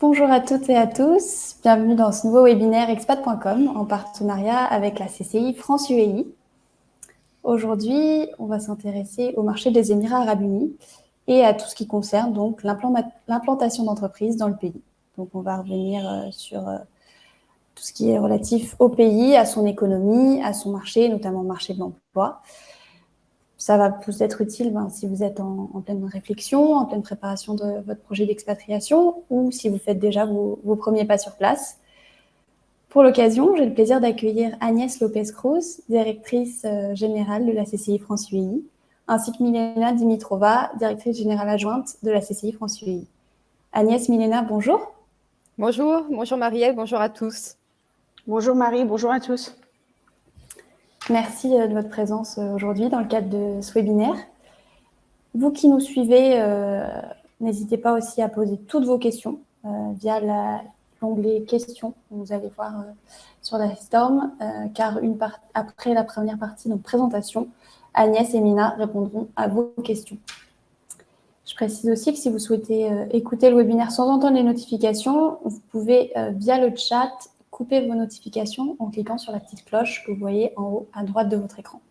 Bonjour à toutes et à tous, bienvenue dans ce nouveau webinaire expat.com en partenariat avec la CCI France UAE. Aujourd'hui, on va s'intéresser au marché des Émirats Arabes Unis et à tout ce qui concerne donc l'implantation d'entreprises dans le pays. Donc on va revenir sur tout ce qui est relatif au pays, à son économie, à son marché, notamment le marché de l'emploi. Ça va vous être utile si vous êtes en pleine réflexion, en pleine préparation de votre projet d'expatriation ou si vous faites déjà vos premiers pas sur place. Pour l'occasion, j'ai le plaisir d'accueillir Agnès Lopez-Cruz, directrice générale de la CCI France UAE, ainsi que Milena Dimitrova, directrice générale adjointe de la CCI France UAE. Agnès, Milena, bonjour. Bonjour Marielle, bonjour à tous. Bonjour Marie, bonjour à tous. Merci de votre présence aujourd'hui dans le cadre de ce webinaire. Vous qui nous suivez, n'hésitez pas aussi à poser toutes vos questions via l'onglet questions. Vous allez voir sur la Storm, car après la première partie, donc présentation, Agnès et Mina répondront à vos questions. Je précise aussi que si vous souhaitez écouter le webinaire sans entendre les notifications, vous pouvez via le chat couper vos notifications en cliquant sur la petite cloche que vous voyez en haut à droite de votre écran.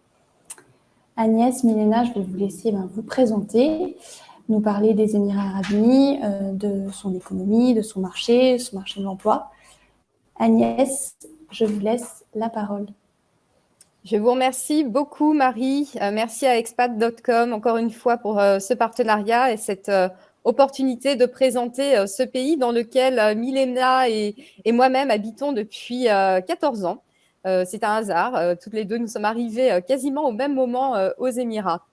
Agnès, Milena, je vais vous laisser vous présenter, nous parler des Émirats Arabes Unis, de son économie, de son marché de l'emploi. Agnès, je vous laisse la parole. Je vous remercie beaucoup, Marie. Merci à expat.com encore une fois pour ce partenariat et cette opportunité de présenter ce pays dans lequel Milena et moi-même habitons depuis 14 ans. C'est un hasard. Toutes les deux, nous sommes arrivées quasiment au même moment aux Émirats.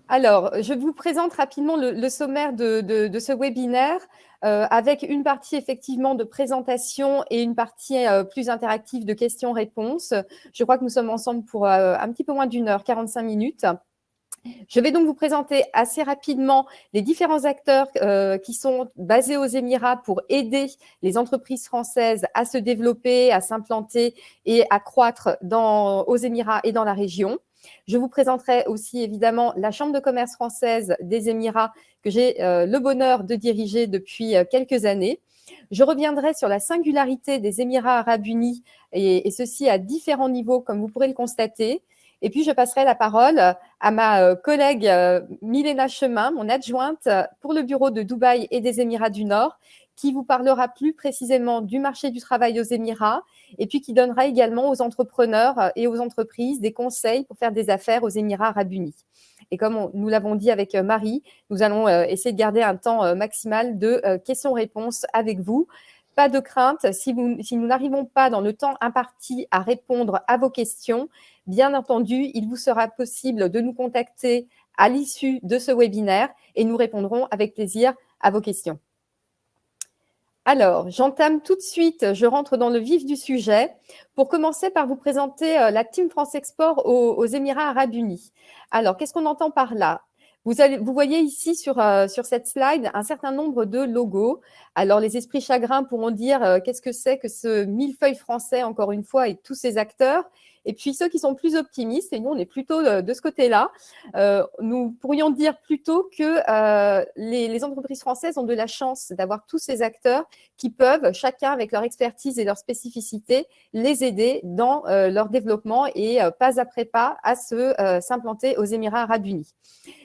Alors, je vous présente rapidement le sommaire de ce webinaire avec une partie effectivement de présentation et une partie plus interactive de questions-réponses. Je crois que nous sommes ensemble pour un petit peu moins d'une heure, 45 minutes. Je vais donc vous présenter assez rapidement les différents acteurs qui sont basés aux Émirats pour aider les entreprises françaises à se développer, à s'implanter et à croître aux Émirats et dans la région. Je vous présenterai aussi évidemment la Chambre de commerce française des Émirats que j'ai le bonheur de diriger depuis quelques années. Je reviendrai sur la singularité des Émirats Arabes Unis et ceci à différents niveaux, comme vous pourrez le constater. Et puis, je passerai la parole à ma collègue Milena Chemin, mon adjointe pour le bureau de Dubaï et des Émirats du Nord, qui vous parlera plus précisément du marché du travail aux Émirats et puis qui donnera également aux entrepreneurs et aux entreprises des conseils pour faire des affaires aux Émirats Arabes Unis. Et comme nous l'avons dit avec Marie, nous allons essayer de garder un temps maximal de questions-réponses avec vous. Pas de crainte, si nous n'arrivons pas dans le temps imparti à répondre à vos questions, bien entendu, il vous sera possible de nous contacter à l'issue de ce webinaire et nous répondrons avec plaisir à vos questions. Alors, j'entame tout de suite, je rentre dans le vif du sujet pour commencer par vous présenter la Team France Export aux Émirats Arabes Unis. Alors, qu'est-ce qu'on entend par là ? Vous voyez ici sur cette slide un certain nombre de logos. Alors, les esprits chagrins pourront dire qu'est-ce que c'est que ce millefeuille français, encore une fois, et tous ces acteurs. Et puis, ceux qui sont plus optimistes, et nous, on est plutôt de ce côté-là, nous pourrions dire plutôt que les entreprises françaises ont de la chance d'avoir tous ces acteurs qui peuvent, chacun avec leur expertise et leur spécificité, les aider dans leur développement et pas après pas à s'implanter aux Émirats Arabes Unis.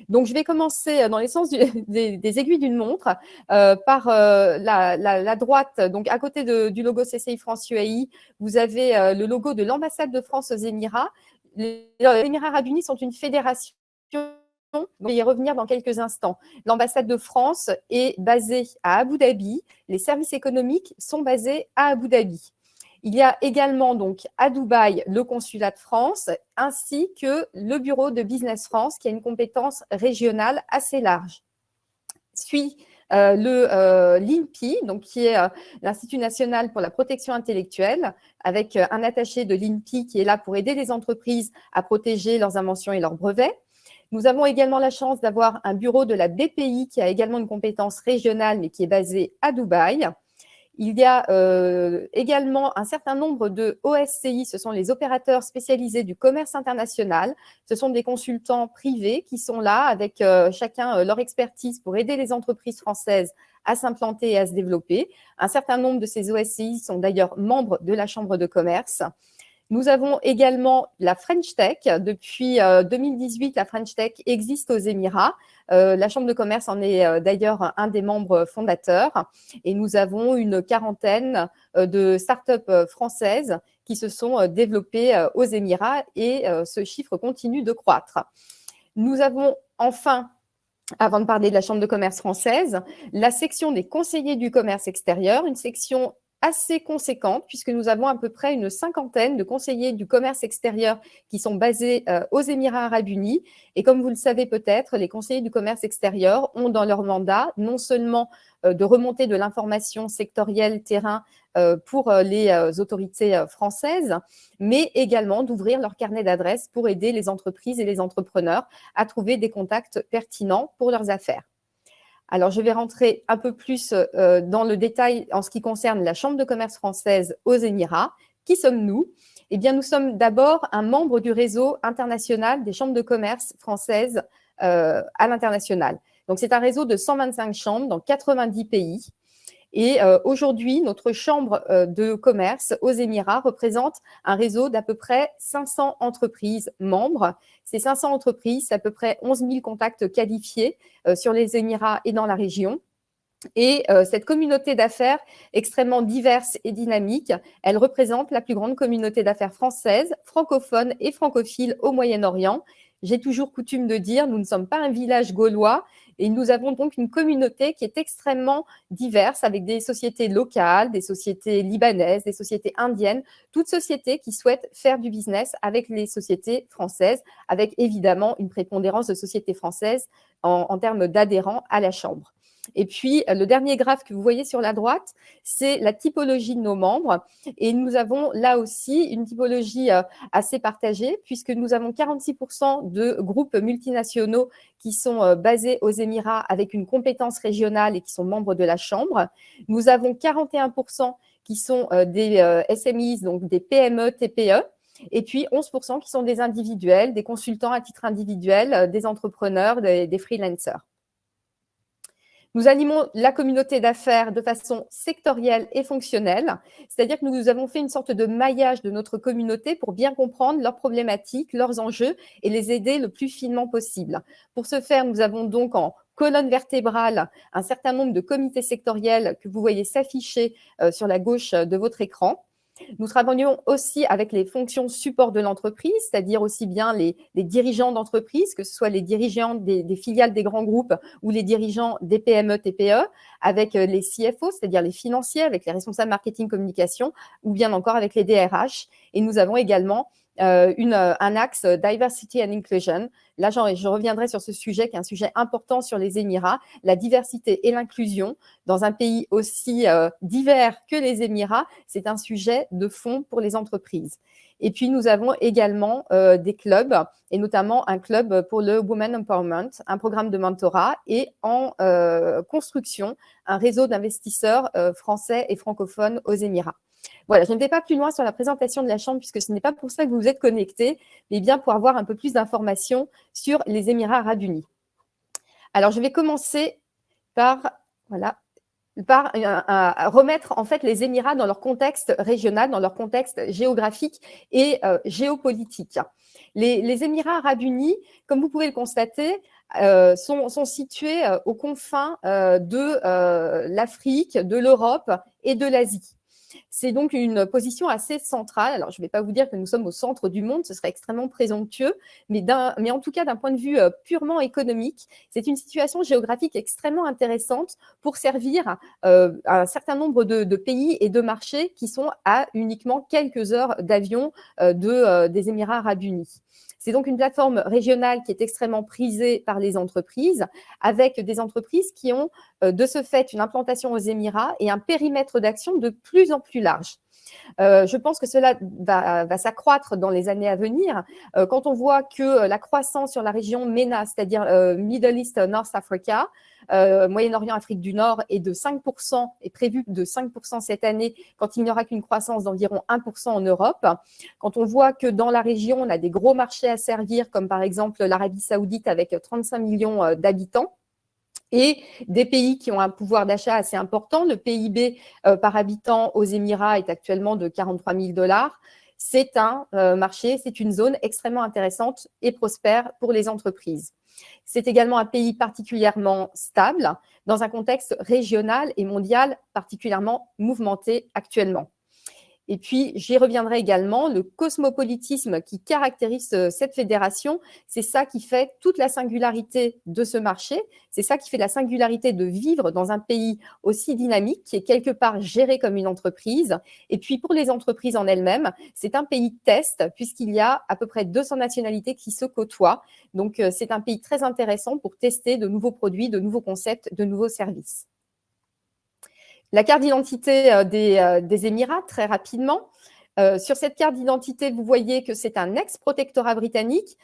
Donc, je vais commencer dans les sens des aiguilles d'une montre par la droite. Donc, à côté du logo CCI France UAE, vous avez le logo de l'ambassade de France aux Émirats. Les Émirats Arabes Unis sont une fédération. On va y revenir dans quelques instants. L'ambassade de France est basée à Abu Dhabi. Les services économiques sont basés à Abu Dhabi. Il y a également donc à Dubaï le consulat de France ainsi que le bureau de Business France qui a une compétence régionale assez large. Suit l'INPI, donc qui est l'Institut national pour la protection intellectuelle, avec un attaché de l'INPI qui est là pour aider les entreprises à protéger leurs inventions et leurs brevets. Nous avons également la chance d'avoir un bureau de la BPI qui a également une compétence régionale mais qui est basé à Dubaï. Il y a également un certain nombre de OSCI, ce sont les opérateurs spécialisés du commerce international. Ce sont des consultants privés qui sont là avec chacun leur expertise pour aider les entreprises françaises à s'implanter et à se développer. Un certain nombre de ces OSCI sont d'ailleurs membres de la Chambre de commerce. Nous avons également la French Tech. Depuis 2018, la French Tech existe aux Émirats. La Chambre de commerce en est d'ailleurs un des membres fondateurs. Et nous avons une quarantaine de startups françaises qui se sont développées aux Émirats et ce chiffre continue de croître. Nous avons enfin, avant de parler de la Chambre de commerce française, la section des conseillers du commerce extérieur, une section assez conséquente puisque nous avons à peu près une cinquantaine de conseillers du commerce extérieur qui sont basés aux Émirats arabes unis. Et comme vous le savez peut-être, les conseillers du commerce extérieur ont dans leur mandat non seulement de remonter de l'information sectorielle terrain pour les autorités françaises, mais également d'ouvrir leur carnet d'adresses pour aider les entreprises et les entrepreneurs à trouver des contacts pertinents pour leurs affaires. Alors, je vais rentrer un peu plus dans le détail en ce qui concerne la Chambre de commerce française aux Émirats. Qui sommes-nous? Eh bien, nous sommes d'abord un membre du réseau international des chambres de commerce françaises à l'international. Donc, c'est un réseau de 125 chambres dans 90 pays. Et aujourd'hui, notre chambre de commerce aux Émirats représente un réseau d'à peu près 500 entreprises membres. Ces 500 entreprises, c'est à peu près 11 000 contacts qualifiés sur les Émirats et dans la région. Et cette communauté d'affaires extrêmement diverse et dynamique, elle représente la plus grande communauté d'affaires française, francophone et francophile au Moyen-Orient. J'ai toujours coutume de dire, nous ne sommes pas un village gaulois et nous avons donc une communauté qui est extrêmement diverse avec des sociétés locales, des sociétés libanaises, des sociétés indiennes, toutes sociétés qui souhaitent faire du business avec les sociétés françaises, avec évidemment une prépondérance de sociétés françaises en termes d'adhérents à la Chambre. Et puis, le dernier graphe que vous voyez sur la droite, c'est la typologie de nos membres. Et nous avons là aussi une typologie assez partagée, puisque nous avons 46% de groupes multinationaux qui sont basés aux Émirats avec une compétence régionale et qui sont membres de la Chambre. Nous avons 41% qui sont des SMEs, donc des PME, TPE. Et puis 11% qui sont des individuels, des consultants à titre individuel, des entrepreneurs, des freelancers. Nous animons la communauté d'affaires de façon sectorielle et fonctionnelle, c'est-à-dire que nous avons fait une sorte de maillage de notre communauté pour bien comprendre leurs problématiques, leurs enjeux et les aider le plus finement possible. Pour ce faire, nous avons donc en colonne vertébrale un certain nombre de comités sectoriels que vous voyez s'afficher sur la gauche de votre écran. Nous travaillons aussi avec les fonctions support de l'entreprise, c'est-à-dire aussi bien les dirigeants d'entreprise, que ce soit les dirigeants des filiales des grands groupes ou les dirigeants des PME, TPE, avec les CFO, c'est-à-dire les financiers, avec les responsables marketing communication, ou bien encore avec les DRH. Et nous avons également un axe Diversity and Inclusion. Là, je reviendrai sur ce sujet qui est un sujet important sur les Émirats, la diversité et l'inclusion dans un pays aussi divers que les Émirats, c'est un sujet de fond pour les entreprises. Et puis, nous avons également des clubs, et notamment un club pour le Women Empowerment, un programme de mentorat et en construction, un réseau d'investisseurs français et francophones aux Émirats. Voilà, je ne vais pas plus loin sur la présentation de la Chambre puisque ce n'est pas pour ça que vous vous êtes connectés, mais bien pour avoir un peu plus d'informations sur les Émirats arabes unis. Alors, je vais commencer par remettre en fait les Émirats dans leur contexte régional, dans leur contexte géographique et géopolitique. Les Émirats arabes unis, comme vous pouvez le constater, sont situés aux confins de l'Afrique, de l'Europe et de l'Asie. C'est donc une position assez centrale. Alors, je ne vais pas vous dire que nous sommes au centre du monde, ce serait extrêmement présomptueux, mais en tout cas, d'un point de vue purement économique, c'est une situation géographique extrêmement intéressante pour servir un certain nombre de pays et de marchés qui sont à uniquement quelques heures d'avion des Émirats arabes unis. C'est donc une plateforme régionale qui est extrêmement prisée par les entreprises, avec des entreprises qui ont de ce fait une implantation aux Émirats et un périmètre d'action de plus en plus large. Je pense que cela va s'accroître dans les années à venir. Quand on voit que la croissance sur la région MENA, c'est-à-dire Middle East, North Africa, Moyen-Orient, Afrique du Nord, est de 5%, est prévue de 5% cette année, quand il n'y aura qu'une croissance d'environ 1% en Europe. Quand on voit que dans la région, on a des gros marchés à servir, comme par exemple l'Arabie Saoudite avec 35 millions d'habitants, et des pays qui ont un pouvoir d'achat assez important. Le PIB par habitant aux Émirats est actuellement de 43 000 $. C'est un marché, c'est une zone extrêmement intéressante et prospère pour les entreprises. C'est également un pays particulièrement stable dans un contexte régional et mondial particulièrement mouvementé actuellement. Et puis, j'y reviendrai également, le cosmopolitisme qui caractérise cette fédération, c'est ça qui fait toute la singularité de ce marché, c'est ça qui fait la singularité de vivre dans un pays aussi dynamique, qui est quelque part géré comme une entreprise. Et puis, pour les entreprises en elles-mêmes, c'est un pays test, puisqu'il y a à peu près 200 nationalités qui se côtoient. Donc, c'est un pays très intéressant pour tester de nouveaux produits, de nouveaux concepts, de nouveaux services. La carte d'identité des Émirats, très rapidement. Sur cette carte d'identité, vous voyez que c'est un ex-protectorat britannique.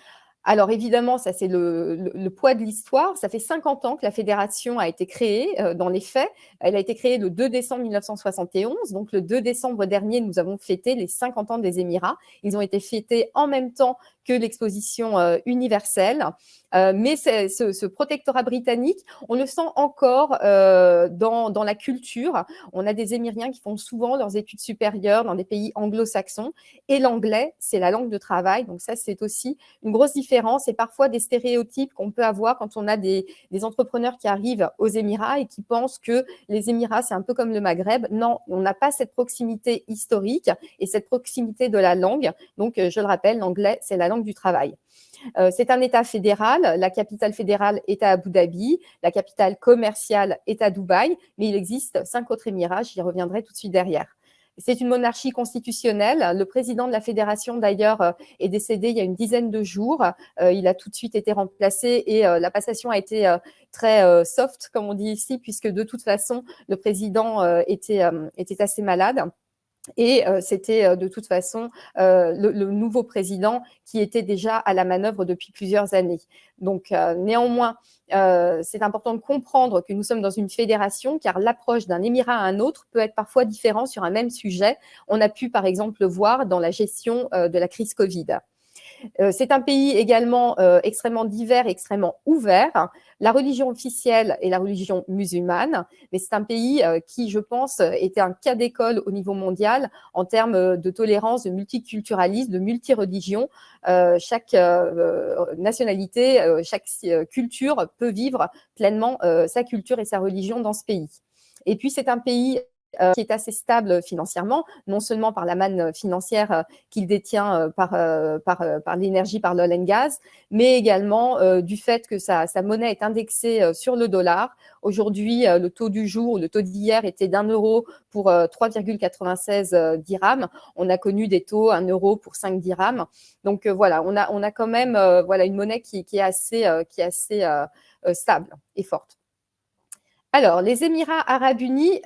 Alors évidemment, ça c'est le poids de l'histoire. Ça fait 50 ans que la fédération a été créée dans les faits. Elle a été créée le 2 décembre 1971. Donc le 2 décembre dernier, nous avons fêté les 50 ans des Émirats. Ils ont été fêtés en même temps que l'exposition universelle. Mais ce protectorat britannique, on le sent encore dans la culture. On a des Émiriens qui font souvent leurs études supérieures dans des pays anglo-saxons. Et l'anglais, c'est la langue de travail. Donc ça, c'est aussi une grosse différence et parfois des stéréotypes qu'on peut avoir quand on a des entrepreneurs qui arrivent aux Émirats et qui pensent que les Émirats, c'est un peu comme le Maghreb. Non, on n'a pas cette proximité historique et cette proximité de la langue. Donc, je le rappelle, l'anglais, c'est la langue du travail. C'est un État fédéral. La capitale fédérale est à Abu Dhabi. La capitale commerciale est à Dubaï. Mais il existe 5 autres Émirats. J'y reviendrai tout de suite derrière. C'est une monarchie constitutionnelle. Le président de la fédération, d'ailleurs, est décédé il y a une dizaine de jours. Il a tout de suite été remplacé et la passation a été très soft, comme on dit ici, puisque de toute façon, le président était assez malade. Et c'était de toute façon le nouveau président qui était déjà à la manœuvre depuis plusieurs années. Donc néanmoins, c'est important de comprendre que nous sommes dans une fédération car l'approche d'un émirat à un autre peut être parfois différente sur un même sujet. On a pu par exemple le voir dans la gestion de la crise Covid. C'est un pays également extrêmement divers, extrêmement ouvert. La religion officielle est la religion musulmane, mais c'est un pays qui, je pense, était un cas d'école au niveau mondial en termes de tolérance, de multiculturalisme, de multireligion. Chaque nationalité, chaque culture peut vivre pleinement sa culture et sa religion dans ce pays. Et puis, c'est un pays qui est assez stable financièrement, non seulement par la manne financière qu'il détient par l'énergie, par l'oil and gas, mais également du fait que sa monnaie est indexée sur le dollar. Aujourd'hui, le taux du jour, le taux d'hier était d'1 € pour 3,96 dirhams. On a connu des taux 1 € pour 5 dirhams. Donc voilà, on a quand même voilà, une monnaie qui est assez stable et forte. Alors, les Émirats arabes unis,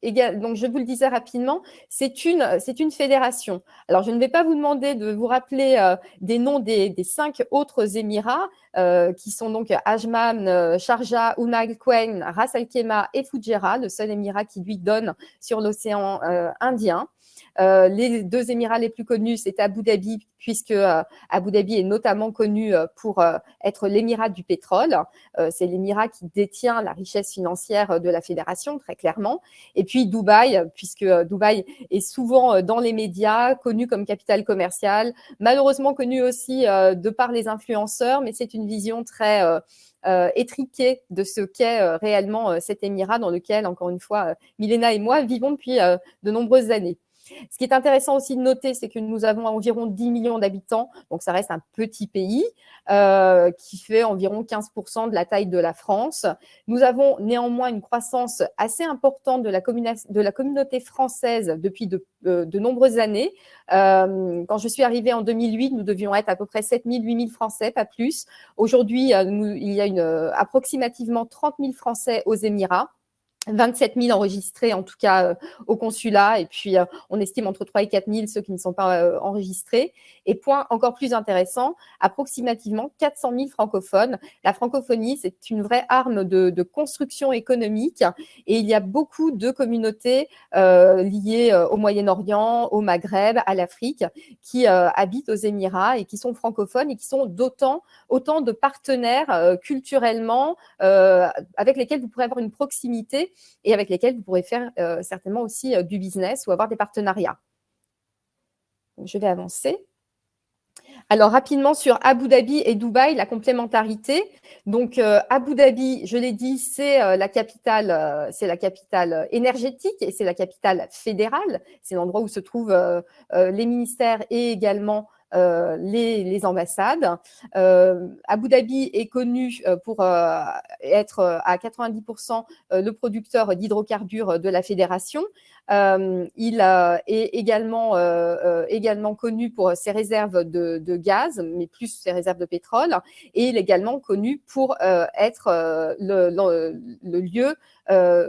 donc je vous le disais rapidement, c'est une fédération. Alors, je ne vais pas vous demander de vous rappeler des noms des 5 autres Émirats qui sont donc Ajman, Sharjah, Umm al-Quwain, Ras al-Khaimah et Fujairah, le seul émirat qui lui donne sur l'océan Indien. Les 2 émirats les plus connus, c'est Abu Dhabi, puisque Abu Dhabi est notamment connu pour être l'émirat du pétrole. C'est l'émirat qui détient la richesse financière de la fédération, très clairement. Et puis Dubaï, puisque Dubaï est souvent dans les médias, connu comme capitale commerciale, malheureusement connu aussi de par les influenceurs, mais c'est une vision très étriquée de ce qu'est réellement cet émirat dans lequel, encore une fois, Milena et moi vivons depuis de nombreuses années. Ce qui est intéressant aussi de noter, c'est que nous avons environ 10 millions d'habitants, donc ça reste un petit pays qui fait environ 15% de la taille de la France. Nous avons néanmoins une croissance assez importante de la communauté française depuis de nombreuses années. Quand je suis arrivée en 2008, nous devions être à peu près 7 000, 8 000 Français, pas plus. Aujourd'hui, il y a approximativement 30 000 Français aux Émirats. 27 000 enregistrés, en tout cas, au consulat. Et puis, on estime entre 3 et 4 000 ceux qui ne sont pas enregistrés. Et point encore plus intéressant, approximativement 400 000 francophones. La francophonie, c'est une vraie arme de construction économique. Et il y a beaucoup de communautés liées au Moyen-Orient, au Maghreb, à l'Afrique, qui habitent aux Émirats et qui sont francophones et qui sont autant de partenaires culturellement avec lesquels vous pourrez avoir une proximité et avec lesquels vous pourrez faire certainement aussi du business ou avoir des partenariats. Donc, je vais avancer. Alors, rapidement sur Abu Dhabi et Dubaï, la complémentarité. Donc, Abu Dhabi, je l'ai dit, c'est la capitale énergétique et c'est la capitale fédérale. C'est l'endroit où se trouvent les ministères et également les ambassades. Abu Dhabi est connu pour être à 90% le producteur d'hydrocarbures de la fédération. Il est également connu pour ses réserves de gaz, mais plus ses réserves de pétrole. Et il est également connu pour être le lieu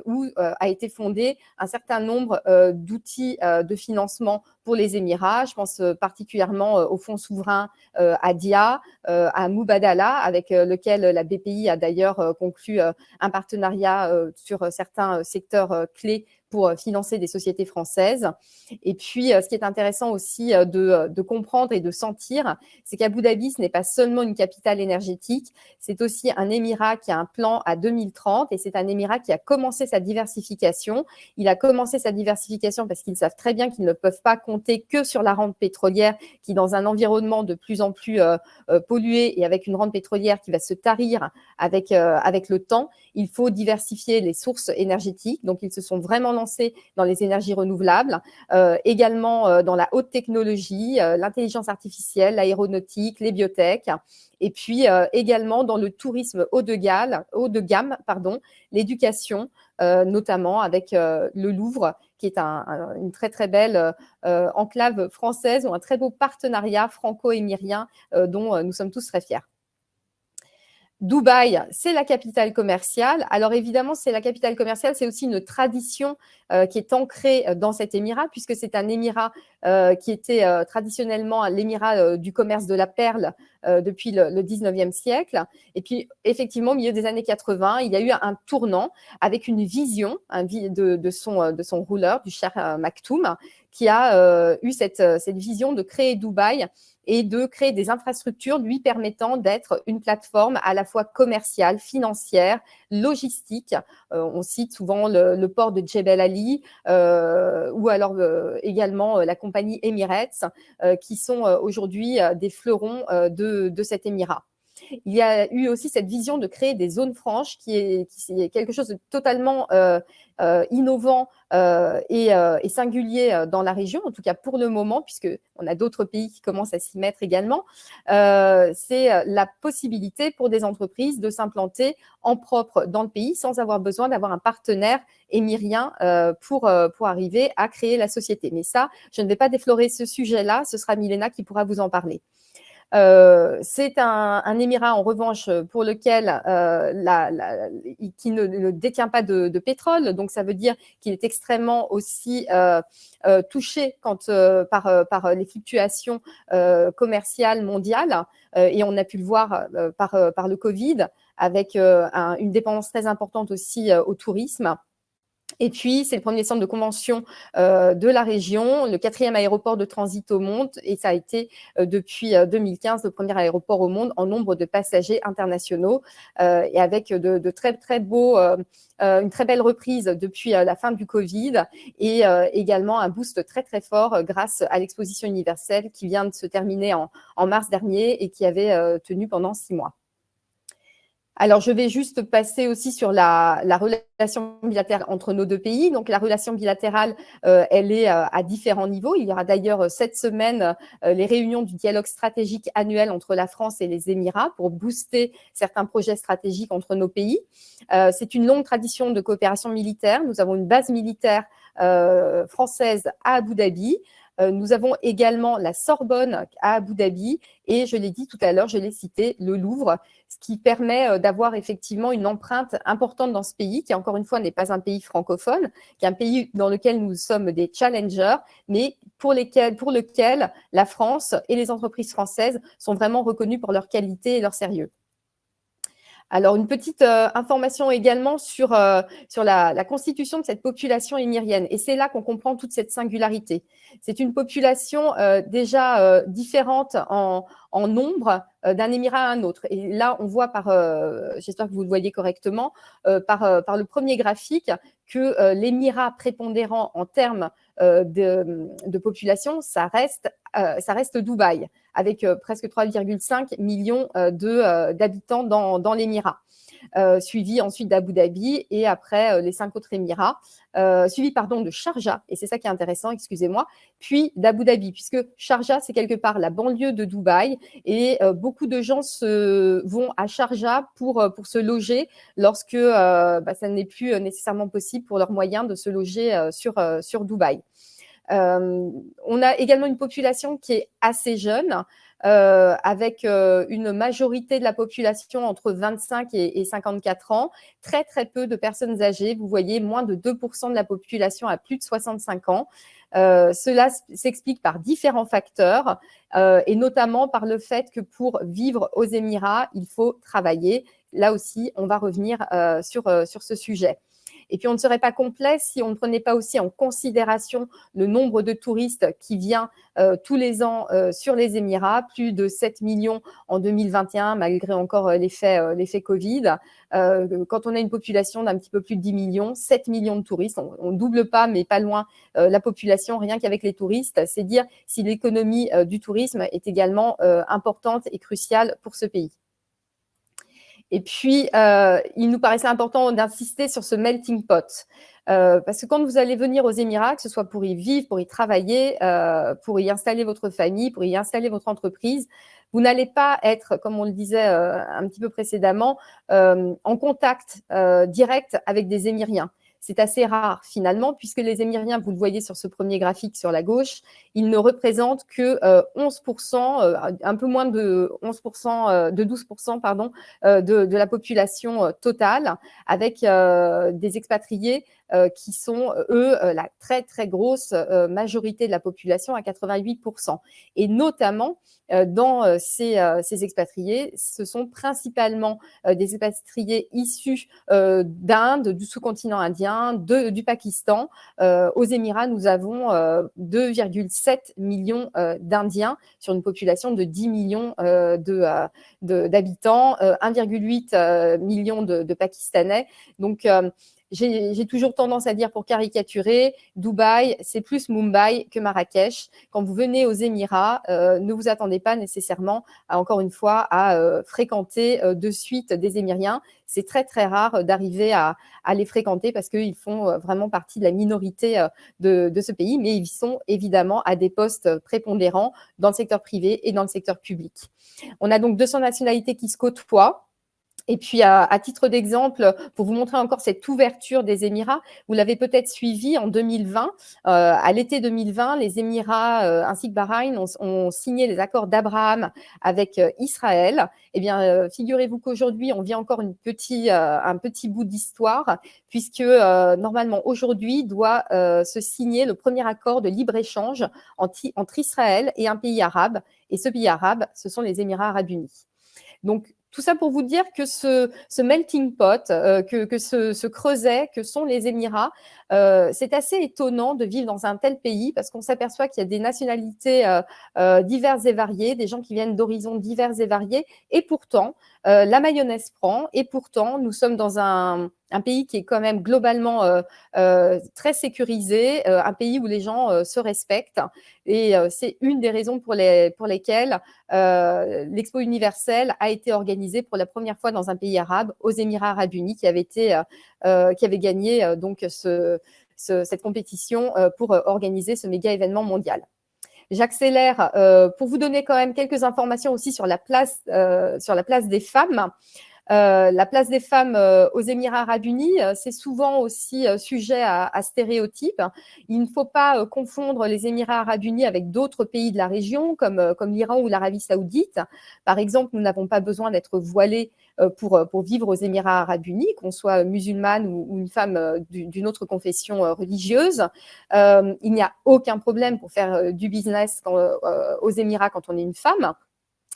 où a été fondé un certain nombre d'outils de financement pour les Émirats. Je pense particulièrement au fonds souverain ADIA, à Mubadala, avec lequel la BPI a d'ailleurs conclu un partenariat sur certains secteurs clés pour financer des sociétés françaises. Et puis, ce qui est intéressant aussi de comprendre et de sentir, c'est qu'Abu Dhabi, ce n'est pas seulement une capitale énergétique, c'est aussi un émirat qui a un plan à 2030 et c'est un émirat qui a commencé sa diversification. Il a commencé sa diversification parce qu'ils savent très bien qu'ils ne peuvent pas compter que sur la rente pétrolière qui, dans un environnement de plus en plus pollué et avec une rente pétrolière qui va se tarir avec le temps, il faut diversifier les sources énergétiques. Donc, ils se sont vraiment lancés dans les énergies renouvelables, également dans la haute technologie, l'intelligence artificielle, l'aéronautique, les biotech, et puis également dans le tourisme haut de gamme, l'éducation, notamment avec le Louvre, qui est une très très belle enclave française ou un très beau partenariat franco-émirien dont nous sommes tous très fiers. Dubaï, c'est la capitale commerciale. Alors évidemment, c'est la capitale commerciale, c'est aussi une tradition qui est ancrée dans cet émirat, puisque c'est un émirat qui était traditionnellement l'émirat du commerce de la perle depuis le 19e siècle. Et puis, effectivement, au milieu des années 80, il y a eu un tournant avec une vision de son ruler, du Cheikh Maktoum, qui a eu cette vision de créer Dubaï et de créer des infrastructures lui permettant d'être une plateforme à la fois commerciale, financière, logistique. On cite souvent le port de Jebel Ali ou alors également la compagnie Emirates qui sont aujourd'hui des fleurons de cet émirat. Il y a eu aussi cette vision de créer des zones franches qui est quelque chose de totalement innovant et singulier dans la région, en tout cas pour le moment, puisqu'on a d'autres pays qui commencent à s'y mettre également. C'est la possibilité pour des entreprises de s'implanter en propre dans le pays sans avoir besoin d'avoir un partenaire émirien pour arriver à créer la société. Mais ça, je ne vais pas déflorer ce sujet-là, ce sera Milena qui pourra vous en parler. C'est un émirat en revanche pour lequel qui ne détient pas de pétrole, donc ça veut dire qu'il est extrêmement aussi touché par les fluctuations commerciales mondiales et on a pu le voir par le Covid avec une dépendance très importante aussi au tourisme. Et puis, c'est le premier centre de convention de la région, le 4e aéroport de transit au monde, et ça a été depuis 2015 le premier aéroport au monde en nombre de passagers internationaux, et avec de très très beaux, une très belle reprise depuis la fin du Covid, et également un boost très très fort grâce à l'exposition universelle qui vient de se terminer en mars dernier et qui avait tenu pendant 6 mois. Alors, je vais juste passer aussi sur la relation bilatérale entre nos deux pays. Donc, la relation bilatérale, elle est à différents niveaux. Il y aura d'ailleurs cette semaine les réunions du dialogue stratégique annuel entre la France et les Émirats pour booster certains projets stratégiques entre nos pays. C'est une longue tradition de coopération militaire. Nous avons une base militaire française à Abu Dhabi. Nous avons également la Sorbonne à Abu Dhabi et je l'ai dit tout à l'heure, je l'ai cité, le Louvre, ce qui permet d'avoir effectivement une empreinte importante dans ce pays qui, encore une fois, n'est pas un pays francophone, qui est un pays dans lequel nous sommes des challengers, mais pour lequel la France et les entreprises françaises sont vraiment reconnues pour leur qualité et leur sérieux. Alors, une petite information également sur la constitution de cette population émirienne. Et c'est là qu'on comprend toute cette singularité. C'est une population déjà différente en nombre d'un émirat à un autre. Et là, on voit j'espère que vous le voyez correctement, par le premier graphique que l'émirat prépondérant en termes de population, ça reste Dubaï, avec presque 3,5 millions d'habitants dans l'émirat. Suivi ensuite d'Abu Dhabi et après les 5 autres émirats, suivi de Sharjah, et c'est ça qui est intéressant, excusez-moi, puis d'Abu Dhabi, puisque Sharjah, c'est quelque part la banlieue de Dubaï, et beaucoup de gens vont à Sharjah pour se loger lorsque ça n'est plus nécessairement possible pour leurs moyens de se loger sur Dubaï. On a également une population qui est assez jeune, avec une majorité de la population entre 25 et 54 ans, très très peu de personnes âgées. Vous voyez, moins de 2% de la population a plus de 65 ans. Cela s'explique par différents facteurs et notamment par le fait que pour vivre aux Émirats, il faut travailler. Là aussi, on va revenir sur ce sujet. Et puis, on ne serait pas complet si on ne prenait pas aussi en considération le nombre de touristes qui vient tous les ans sur les Émirats, plus de 7 millions en 2021, malgré encore l'effet Covid. Quand on a une population d'un petit peu plus de 10 millions, 7 millions de touristes, on ne double pas, mais pas loin la population, rien qu'avec les touristes. C'est dire si l'économie du tourisme est également importante et cruciale pour ce pays. Et puis, il nous paraissait important d'insister sur ce melting pot. Parce que quand vous allez venir aux Émirats, que ce soit pour y vivre, pour y travailler, pour y installer votre famille, pour y installer votre entreprise, vous n'allez pas être, comme on le disait un petit peu précédemment, en contact direct avec des Émiriens. C'est assez rare finalement, puisque les Émiriens, vous le voyez sur ce premier graphique sur la gauche, ils ne représentent que 11%, un peu moins de 11%, de 12%, pardon, de la population totale, avec des expatriés qui sont, eux, la très, très grosse majorité de la population à 88%. Et notamment, dans ces expatriés, ce sont principalement des expatriés issus d'Inde, du sous-continent indien, du Pakistan. Aux Émirats, nous avons 2,7 millions d'Indiens sur une population de 10 millions d'habitants, 1,8 million de Pakistanais. Donc, j'ai toujours tendance à dire, pour caricaturer, Dubaï, c'est plus Mumbai que Marrakech. Quand vous venez aux Émirats, ne vous attendez pas nécessairement, encore une fois, à fréquenter de suite des Émiriens. C'est très, très rare d'arriver à les fréquenter parce qu'ils font vraiment partie de la minorité de ce pays, mais ils sont évidemment à des postes prépondérants dans le secteur privé et dans le secteur public. On a donc 200 nationalités qui se côtoient. Et puis, à titre d'exemple, pour vous montrer encore cette ouverture des Émirats, vous l'avez peut-être suivi en 2020. À l'été 2020, les Émirats ainsi que Bahreïn ont signé les accords d'Abraham avec Israël. Eh bien, figurez-vous qu'aujourd'hui, on vit encore un petit bout d'histoire, puisque normalement, aujourd'hui, doit se signer le premier accord de libre-échange entre Israël et un pays arabe. Et ce pays arabe, ce sont les Émirats arabes unis. Donc, tout ça pour vous dire que ce melting pot, que ce creuset que sont les Émirats, c'est assez étonnant de vivre dans un tel pays parce qu'on s'aperçoit qu'il y a des nationalités diverses et variées, des gens qui viennent d'horizons divers et variés, et pourtant, la mayonnaise prend, et pourtant, nous sommes dans un pays qui est quand même globalement très sécurisé, un pays où les gens se respectent. Et c'est une des raisons pour lesquelles l'Expo universelle a été organisée pour la première fois dans un pays arabe, aux Émirats arabes unis, qui avait gagné donc cette compétition pour organiser ce méga événement mondial. J'accélère pour vous donner quand même quelques informations aussi sur la place des femmes. La place des femmes aux Émirats arabes unis, c'est souvent aussi sujet à stéréotypes. Il ne faut pas confondre les Émirats arabes unis avec d'autres pays de la région, comme l'Iran ou l'Arabie saoudite. Par exemple, nous n'avons pas besoin d'être voilés pour vivre aux Émirats arabes unis, qu'on soit musulmane ou une femme d'une autre confession religieuse. Il n'y a aucun problème pour faire du business aux Émirats quand on est une femme.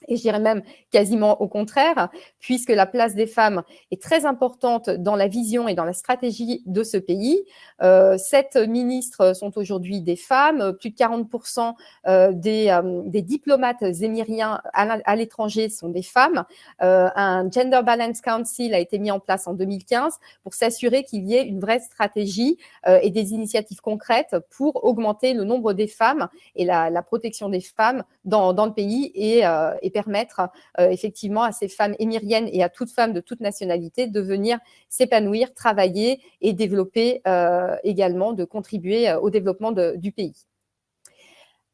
Et je dirais même quasiment au contraire, puisque la place des femmes est très importante dans la vision et dans la stratégie de ce pays. 7 ministres sont aujourd'hui des femmes, plus de 40% des diplomates émiriens à l'étranger sont des femmes. Un Gender Balance Council a été mis en place en 2015 pour s'assurer qu'il y ait une vraie stratégie et des initiatives concrètes pour augmenter le nombre des femmes et la protection des femmes dans le pays et permettre effectivement à ces femmes émiriennes et à toute femme de toute nationalité de venir s'épanouir, travailler et développer également, de contribuer au développement du pays.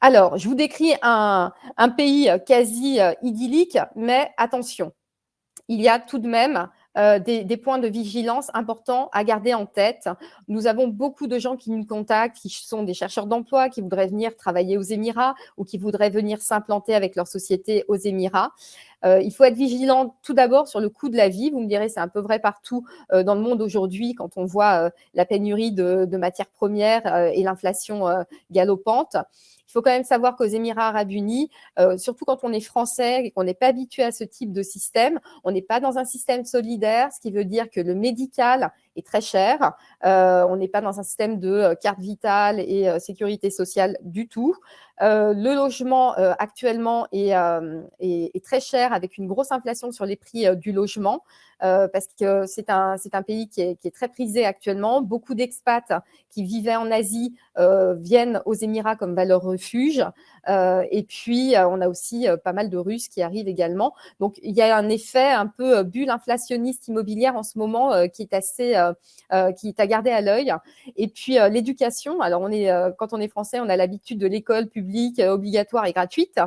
Alors, je vous décris un pays quasi idyllique, mais attention, il y a tout de même des points de vigilance importants à garder en tête. Nous avons beaucoup de gens qui nous contactent, qui sont des chercheurs d'emploi, qui voudraient venir travailler aux Émirats ou qui voudraient venir s'implanter avec leur société aux Émirats. Il faut être vigilant tout d'abord sur le coût de la vie. Vous me direz, c'est un peu vrai partout dans le monde aujourd'hui quand on voit la pénurie de matières premières et l'inflation galopante. Il faut quand même savoir qu'aux Émirats arabes unis, surtout quand on est français et qu'on n'est pas habitué à ce type de système, on n'est pas dans un système solidaire, ce qui veut dire que le médical est très cher. On n'est pas dans un système de carte vitale et sécurité sociale du tout. Le logement actuellement est très cher avec une grosse inflation sur les prix du logement parce que c'est un pays qui est très prisé actuellement. Beaucoup d'expats qui vivaient en Asie viennent aux Émirats comme valeur refuge. Et puis, on a aussi pas mal de Russes qui arrivent également. Donc, il y a un effet un peu bulle inflationniste immobilière en ce moment qui est à garder à l'œil. Et puis, l'éducation. Alors, quand on est français, on a l'habitude de l'école publique obligatoire et gratuite.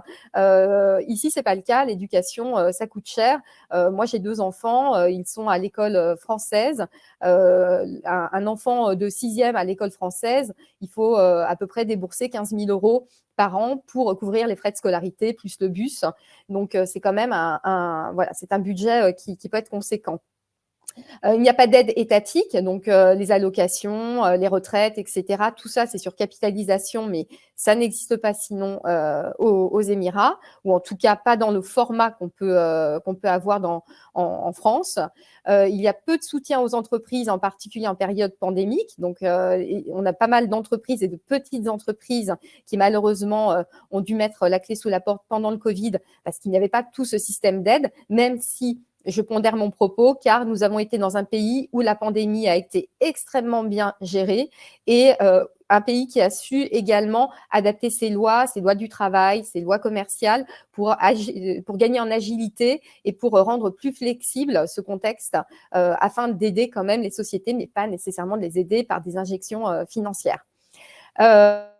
Ici, c'est pas le cas. L'éducation, ça coûte cher. Moi, j'ai 2 enfants. Ils sont à l'école française. Un enfant de 6e à l'école française, il faut à peu près débourser 15 000 € par an pour couvrir les frais de scolarité plus le bus. Donc, c'est quand même c'est un budget qui peut être conséquent. Il n'y a pas d'aide étatique, donc les allocations, les retraites, etc. Tout ça, c'est sur capitalisation, mais ça n'existe pas sinon aux Émirats, ou en tout cas pas dans le format qu'on peut avoir en France. Il y a peu de soutien aux entreprises, en particulier en période pandémique. Donc, on a pas mal d'entreprises et de petites entreprises qui malheureusement ont dû mettre la clé sous la porte pendant le Covid parce qu'il n'y avait pas tout ce système d'aide, même si je pondère mon propos car nous avons été dans un pays où la pandémie a été extrêmement bien gérée et un pays qui a su également adapter ses lois du travail, ses lois commerciales pour gagner en agilité et pour rendre plus flexible ce contexte afin d'aider quand même les sociétés, mais pas nécessairement de les aider par des injections financières.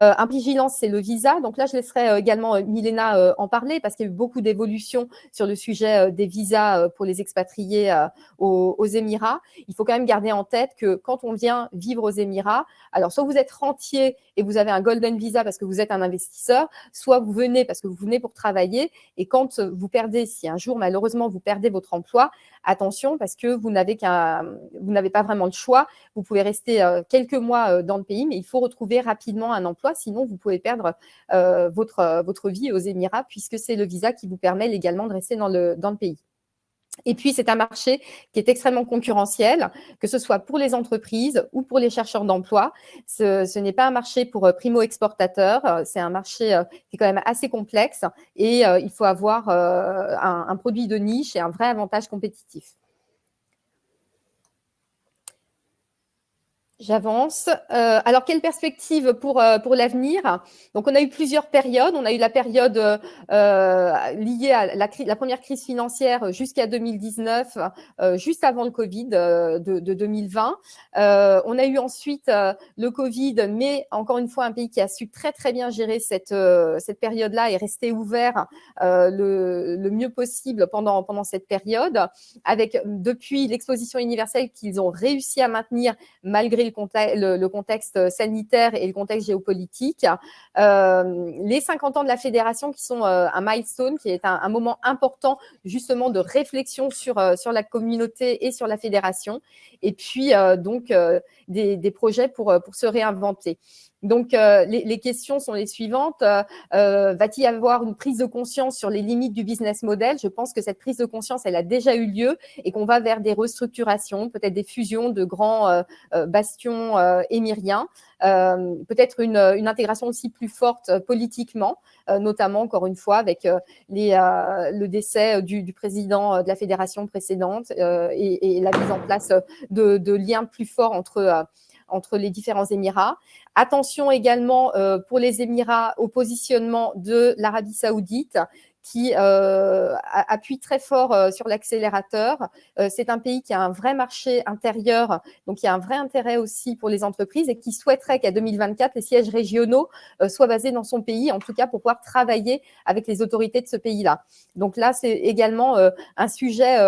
Un vigilance, c'est le visa. Donc là, je laisserai également Milena en parler parce qu'il y a eu beaucoup d'évolutions sur le sujet des visas pour les expatriés aux Émirats. Il faut quand même garder en tête que quand on vient vivre aux Émirats, alors soit vous êtes rentier et vous avez un golden visa parce que vous êtes un investisseur, soit vous venez parce que vous venez pour travailler. Et quand vous perdez, si un jour malheureusement vous perdez votre emploi, attention parce que vous n'avez pas vraiment le choix. Vous pouvez rester quelques mois dans le pays, mais il faut retrouver rapidement un emploi, sinon vous pouvez perdre votre vie aux Émirats puisque c'est le visa qui vous permet légalement de rester dans le pays. Et puis, c'est un marché qui est extrêmement concurrentiel, que ce soit pour les entreprises ou pour les chercheurs d'emploi. Ce n'est pas un marché pour primo-exportateurs, c'est un marché qui est quand même assez complexe et il faut avoir un produit de niche et un vrai avantage compétitif. J'avance. Alors, quelle perspective pour l'avenir? Donc, on a eu plusieurs périodes. On a eu la période liée à la première crise financière jusqu'à 2019, juste avant le Covid de 2020. On a eu ensuite le Covid, mais encore une fois, un pays qui a su très, très bien gérer cette période-là et rester ouvert le mieux possible pendant cette période, avec depuis l'exposition universelle qu'ils ont réussi à maintenir malgré le contexte sanitaire et le contexte géopolitique. Les 50 ans de la fédération qui sont un milestone, qui est un moment important justement de réflexion sur la communauté et sur la fédération. Et puis, donc, des projets pour se réinventer. Donc, les questions sont les suivantes. Va-t-il y avoir une prise de conscience sur les limites du business model? Je pense que cette prise de conscience, elle a déjà eu lieu et qu'on va vers des restructurations, peut-être des fusions de grands bastions émiriens, peut-être une intégration aussi plus forte politiquement, notamment, encore une fois, avec le décès du président de la fédération précédente et la mise en place de liens plus forts entre les différents Émirats. Attention également pour les Émirats au positionnement de l'Arabie saoudite qui appuie très fort sur l'accélérateur. C'est un pays qui a un vrai marché intérieur, donc il y a un vrai intérêt aussi pour les entreprises et qui souhaiterait qu'à 2024, les sièges régionaux soient basés dans son pays, en tout cas pour pouvoir travailler avec les autorités de ce pays-là. Donc là, c'est également un sujet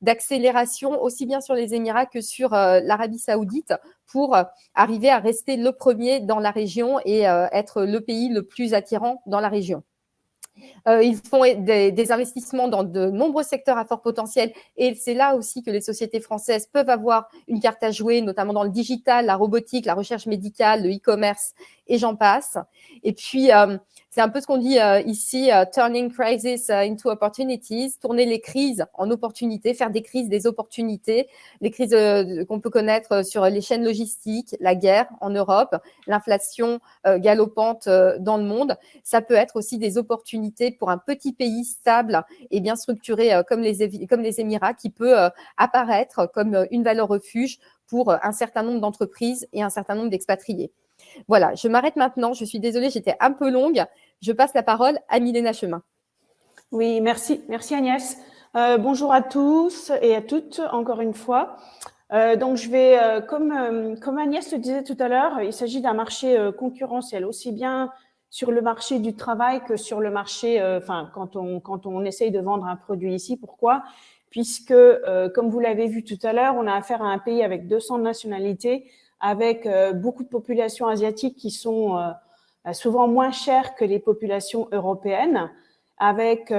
d'accélération, aussi bien sur les Émirats que sur l'Arabie saoudite, pour arriver à rester le premier dans la région et être le pays le plus attirant dans la région. Ils font des investissements dans de nombreux secteurs à fort potentiel et c'est là aussi que les sociétés françaises peuvent avoir une carte à jouer, notamment dans le digital, la robotique, la recherche médicale, le e-commerce et j'en passe. Et puis, c'est un peu ce qu'on dit ici, turning crisis into opportunities, tourner les crises en opportunités, faire des crises des opportunités, les crises qu'on peut connaître sur les chaînes logistiques, la guerre en Europe, l'inflation galopante dans le monde. Ça peut être aussi des opportunités pour un petit pays stable et bien structuré comme les Émirats qui peut apparaître comme une valeur refuge pour un certain nombre d'entreprises et un certain nombre d'expatriés. Voilà, je m'arrête maintenant. Je suis désolée, j'étais un peu longue. Je passe la parole à Milena Chemin. Oui, merci. Merci Agnès. Bonjour à tous et à toutes, encore une fois. Donc, je vais, comme Agnès le disait tout à l'heure, il s'agit d'un marché concurrentiel, aussi bien sur le marché du travail que sur le marché, quand on essaye de vendre un produit ici. Pourquoi? Puisque, comme vous l'avez vu tout à l'heure, on a affaire à un pays avec 200 nationalités, avec beaucoup de populations asiatiques qui sont souvent moins chères que les populations européennes, avec,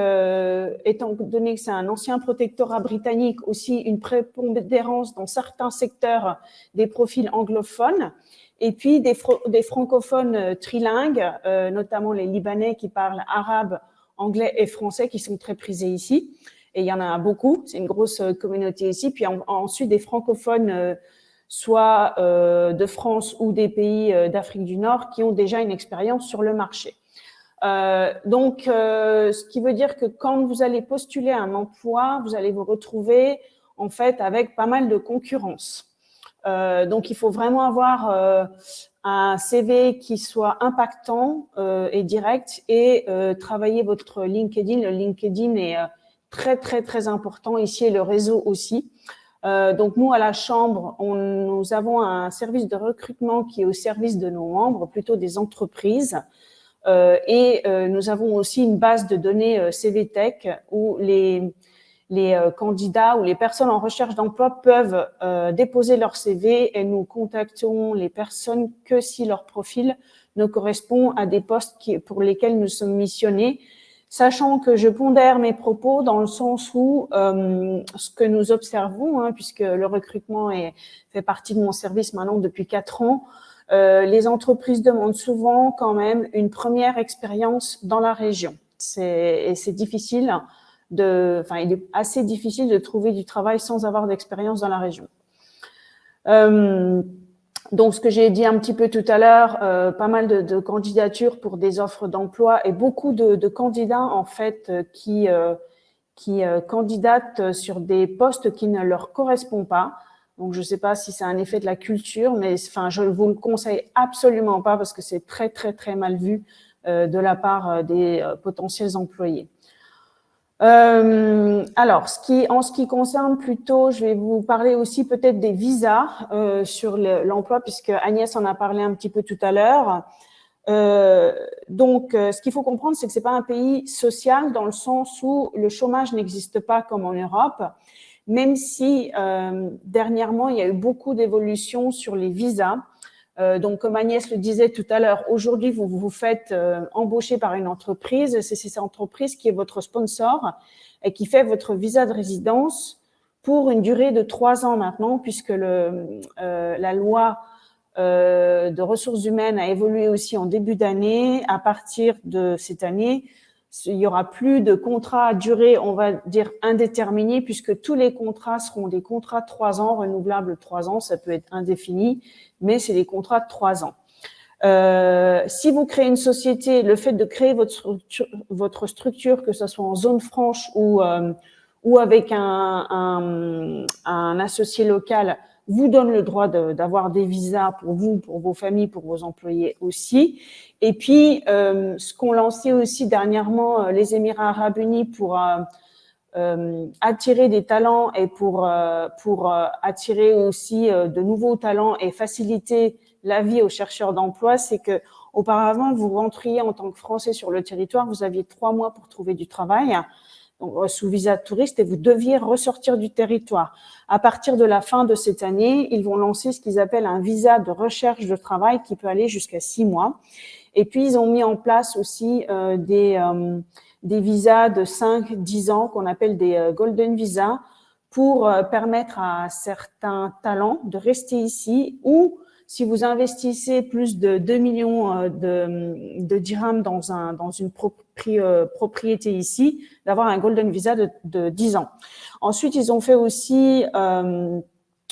étant donné que c'est un ancien protectorat britannique, aussi une prépondérance dans certains secteurs des profils anglophones, et puis des francophones trilingues, notamment les Libanais qui parlent arabe, anglais et français, qui sont très prisés ici. Et il y en a beaucoup, c'est une grosse communauté ici. Puis ensuite, des francophones soit de France ou des pays d'Afrique du Nord qui ont déjà une expérience sur le marché. Donc, ce qui veut dire que quand vous allez postuler un emploi, vous allez vous retrouver en fait avec pas mal de concurrence. Donc, il faut vraiment avoir un CV qui soit impactant et direct et travailler votre LinkedIn. Le LinkedIn est très, très, très important ici et le réseau aussi. Donc, nous, à la Chambre, nous avons un service de recrutement qui est au service de nos membres, plutôt des entreprises. Et nous avons aussi une base de données CVTech où les candidats ou les personnes en recherche d'emploi peuvent déposer leur CV et nous contactons les personnes que si leur profil ne correspond à des postes pour lesquels nous sommes missionnés, sachant que je pondère mes propos dans le sens où ce que nous observons, puisque le recrutement fait partie de mon service maintenant depuis 4 ans, les entreprises demandent souvent quand même une première expérience dans la région. Et c'est difficile il est assez difficile de trouver du travail sans avoir d'expérience dans la région. Donc, ce que j'ai dit un petit peu tout à l'heure, pas mal de candidatures pour des offres d'emploi et beaucoup de candidats en fait qui candidatent sur des postes qui ne leur correspondent pas. Donc, je ne sais pas si c'est un effet de la culture, mais enfin, je ne vous le conseille absolument pas parce que c'est très, très, très mal vu de la part des potentiels employés. Alors, en ce qui concerne plutôt, je vais vous parler aussi peut-être des visas sur l'emploi, puisque Agnès en a parlé un petit peu tout à l'heure. Donc, ce qu'il faut comprendre, c'est que c'est pas un pays social dans le sens où le chômage n'existe pas comme en Europe, même si dernièrement, il y a eu beaucoup d'évolutions sur les visas. Donc, comme Agnès le disait tout à l'heure, aujourd'hui, vous vous faites embaucher par une entreprise. C'est cette entreprise qui est votre sponsor et qui fait votre visa de résidence pour une durée de 3 ans maintenant, puisque la loi de ressources humaines a évolué aussi en début d'année. À partir de cette année, il n'y aura plus de contrats à durée, on va dire, indéterminée, puisque tous les contrats seront des contrats de 3 ans, renouvelables 3 ans, ça peut être indéfini, mais c'est des contrats de 3 ans. Si vous créez une société, le fait de créer votre structure, que ce soit en zone franche ou avec un associé local, vous donne le droit d'avoir des visas pour vous, pour vos familles, pour vos employés aussi. Et puis, ce qu'ont lancé aussi dernièrement les Émirats arabes unis pour attirer des talents et pour attirer aussi de nouveaux talents et faciliter la vie aux chercheurs d'emploi, c'est que auparavant, vous rentriez en tant que Français sur le territoire, vous aviez 3 mois pour trouver du travail, donc, sous visa de touriste, et vous deviez ressortir du territoire. À partir de la fin de cette année, ils vont lancer ce qu'ils appellent un visa de recherche de travail qui peut aller jusqu'à 6 mois. Et puis, ils ont mis en place aussi des visas de 5-10 ans qu'on appelle des golden visas pour permettre à certains talents de rester ici, ou si vous investissez plus de 2 millions de dirhams dans une propriété ici, d'avoir un golden visa de 10 ans. Ensuite, ils ont fait aussi le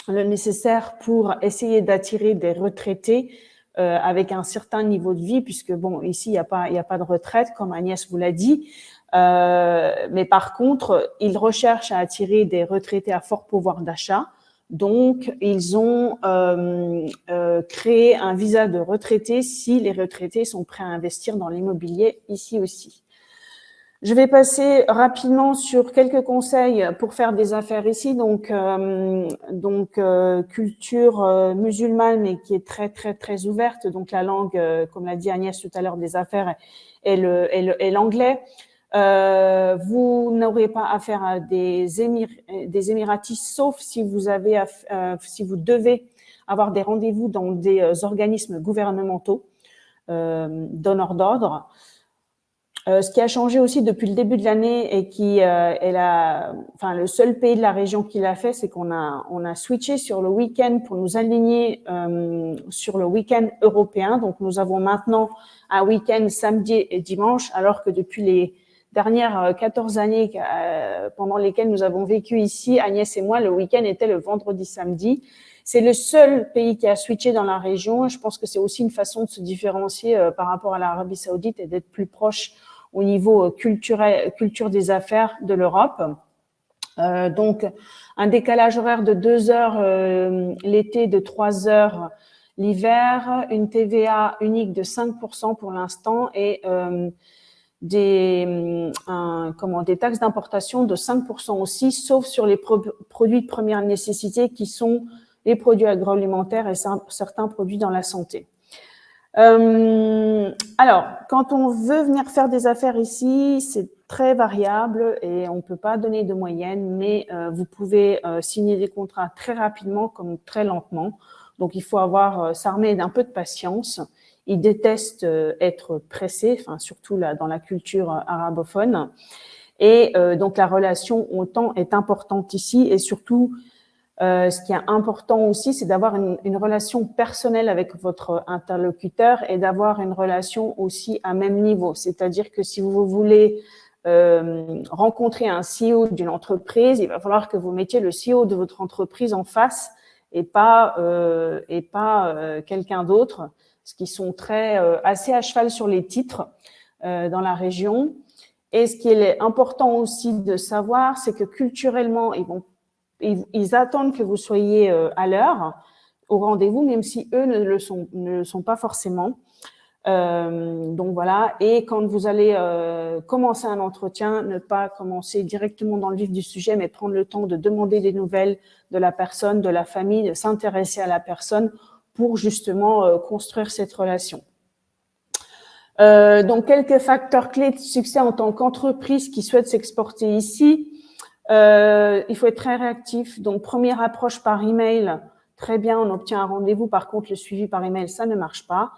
nécessaire pour essayer d'attirer des retraités avec un certain niveau de vie, puisque bon, ici, il n'y a pas de retraite, comme Agnès vous l'a dit. Mais par contre, ils recherchent à attirer des retraités à fort pouvoir d'achat. Donc, ils ont créé un visa de retraité si les retraités sont prêts à investir dans l'immobilier ici aussi. Je vais passer rapidement sur quelques conseils pour faire des affaires ici. Donc culture musulmane, mais qui est très, très, très ouverte. Donc, la langue, comme l'a dit Agnès tout à l'heure, des affaires est l'anglais. Vous n'aurez pas affaire à des Émiratis, sauf si si vous devez avoir des rendez-vous dans des organismes gouvernementaux, donneurs d'ordre. Ce qui a changé aussi depuis le début de l'année et qui est le seul pays de la région qui l'a fait, c'est qu'on a switché sur le week-end pour nous aligner sur le week-end européen. Donc, nous avons maintenant un week-end samedi et dimanche, alors que depuis les dernières 14 années pendant lesquelles nous avons vécu ici, Agnès et moi, le week-end était le vendredi-samedi. C'est le seul pays qui a switché dans la région. Je pense que c'est aussi une façon de se différencier par rapport à l'Arabie Saoudite et d'être plus proche au niveau culture des affaires de l'Europe. Donc, un décalage horaire de 2 heures l'été, de 3 heures l'hiver, une TVA unique de 5% pour l'instant et des taxes d'importation de 5% aussi, sauf sur les produits de première nécessité qui sont les produits agroalimentaires et certains produits dans la santé. Alors, quand on veut venir faire des affaires ici, c'est très variable et on ne peut pas donner de moyenne, mais vous pouvez signer des contrats très rapidement comme très lentement. Donc, il faut s'armer d'un peu de patience. Ils détestent être pressés, enfin, surtout là, dans la culture arabophone. Et donc, la relation au temps est importante ici et surtout, ce qui est important aussi, c'est d'avoir une relation personnelle avec votre interlocuteur et d'avoir une relation aussi à même niveau. C'est-à-dire que si vous voulez rencontrer un CEO d'une entreprise, il va falloir que vous mettiez le CEO de votre entreprise en face et pas quelqu'un d'autre, parce qu'ils sont assez à cheval sur les titres dans la région. Et ce qui est important aussi de savoir, c'est que culturellement, ils vont ils attendent que vous soyez à l'heure au rendez-vous, même si eux ne le sont pas forcément. Donc voilà, et quand vous allez commencer un entretien, ne pas commencer directement dans le vif du sujet, mais prendre le temps de demander des nouvelles de la personne, de la famille, de s'intéresser à la personne pour justement construire cette relation. Donc quelques facteurs clés de succès en tant qu'entreprise qui souhaite s'exporter ici. Il faut être très réactif. Donc première approche par email, très bien, on obtient un rendez-vous. Par contre, le suivi par email, ça ne marche pas.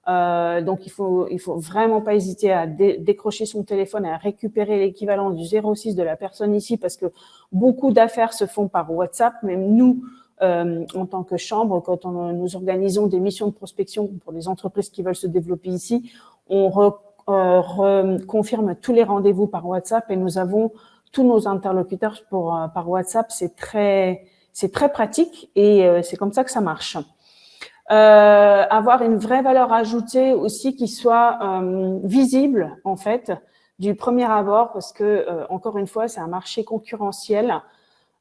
Donc il faut vraiment pas hésiter à décrocher son téléphone et à récupérer l'équivalent du 06 de la personne ici, parce que beaucoup d'affaires se font par WhatsApp. Même nous, en tant que chambre, quand nous organisons des missions de prospection pour les entreprises qui veulent se développer ici, on reconfirme tous les rendez-vous par WhatsApp et nous avons tous nos interlocuteurs par WhatsApp. C'est très pratique et c'est comme ça que ça marche. Avoir une vraie valeur ajoutée aussi qui soit visible en fait du premier abord, parce que encore une fois, c'est un marché concurrentiel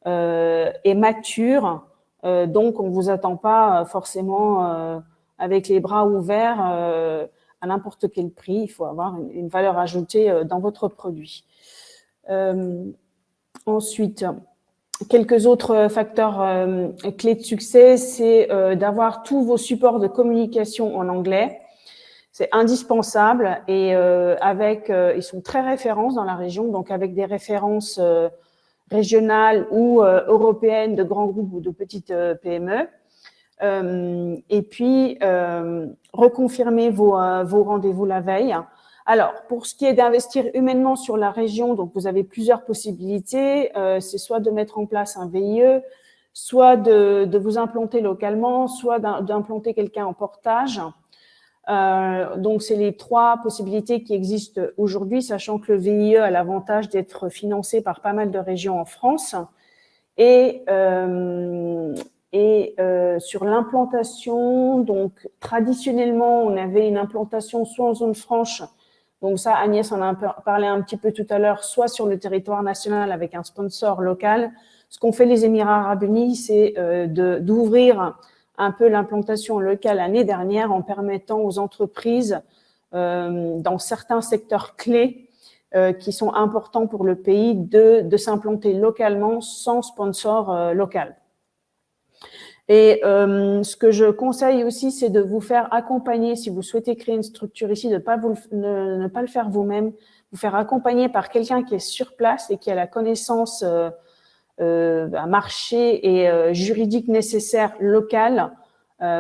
et mature, donc on vous attend pas forcément avec les bras ouverts à n'importe quel prix. Il faut avoir une valeur ajoutée dans votre produit. Ensuite, quelques autres facteurs clés de succès, c'est d'avoir tous vos supports de communication en anglais. C'est indispensable et ils sont très références dans la région, donc avec des références régionales ou européennes de grands groupes ou de petites PME. Et puis, reconfirmer vos rendez-vous la veille. Alors, pour ce qui est d'investir humainement sur la région, donc vous avez plusieurs possibilités. C'est soit de mettre en place un VIE, soit de vous implanter localement, soit d'implanter quelqu'un en portage. Donc, c'est les trois possibilités qui existent aujourd'hui, sachant que le VIE a l'avantage d'être financé par pas mal de régions en France. Et sur l'implantation, donc traditionnellement, on avait une implantation soit en zone franche, donc ça, Agnès en a parlé un petit peu tout à l'heure, soit sur le territoire national avec un sponsor local. Ce qu'ont fait les Émirats Arabes Unis, c'est d'ouvrir un peu l'implantation locale l'année dernière en permettant aux entreprises dans certains secteurs clés qui sont importants pour le pays de s'implanter localement sans sponsor local. Et ce que je conseille aussi, c'est de vous faire accompagner, si vous souhaitez créer une structure ici, de ne pas le faire vous-même, vous faire accompagner par quelqu'un qui est sur place et qui a la connaissance marché et juridique nécessaire locale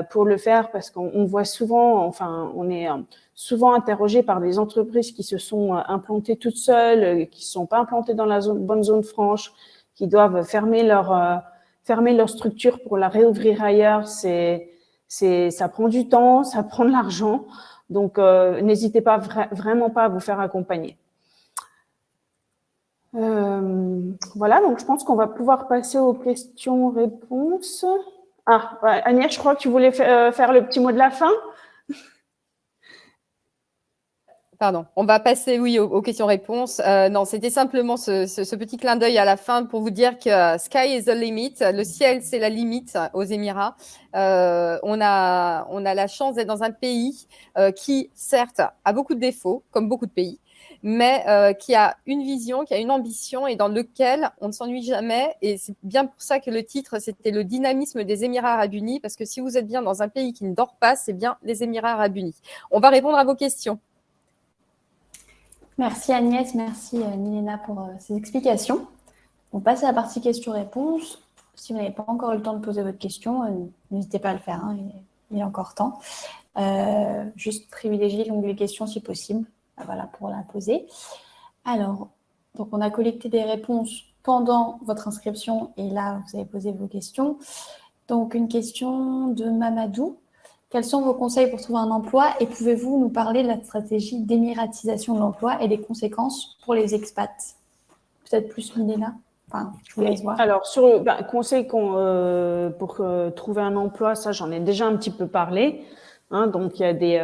pour le faire, parce qu'on voit souvent, enfin, on est souvent interrogé par des entreprises qui se sont implantées toutes seules, qui ne sont pas implantées dans la bonne zone franche, qui doivent fermer leur structure pour la réouvrir ailleurs. Ça prend du temps, ça prend de l'argent. Donc, n'hésitez pas vraiment pas à vous faire accompagner. Voilà, donc je pense qu'on va pouvoir passer aux questions-réponses. Ah, ouais, Agnès, je crois que tu voulais faire le petit mot de la fin. Pardon, on va passer, oui, aux questions-réponses. Non, c'était simplement ce petit clin d'œil à la fin pour vous dire que sky is the limit, le ciel, c'est la limite aux Émirats. On a la chance d'être dans un pays qui, certes, a beaucoup de défauts, comme beaucoup de pays, mais qui a une vision, qui a une ambition et dans lequel on ne s'ennuie jamais. Et c'est bien pour ça que le titre, c'était le dynamisme des Émirats Arabes Unis, parce que si vous êtes bien dans un pays qui ne dort pas, c'est bien les Émirats Arabes Unis. On va répondre à vos questions. Merci Agnès, merci Milena pour ces explications. On passe à la partie questions-réponses. Si vous n'avez pas encore eu le temps de poser votre question, n'hésitez pas à le faire, hein, il est encore temps. Juste privilégier l'onglet questions si possible, voilà, pour la poser. Alors, donc on a collecté des réponses pendant votre inscription et là, vous avez posé vos questions. Donc, une question de Mamadou. Quels sont vos conseils pour trouver un emploi et pouvez-vous nous parler de la stratégie d'émiratisation de l'emploi et des conséquences pour les expats? Peut-être plus Milena. Enfin, je vous laisse voir. Alors, sur le conseil pour trouver un emploi, ça, j'en ai déjà un petit peu parlé. Hein, donc, il y a des…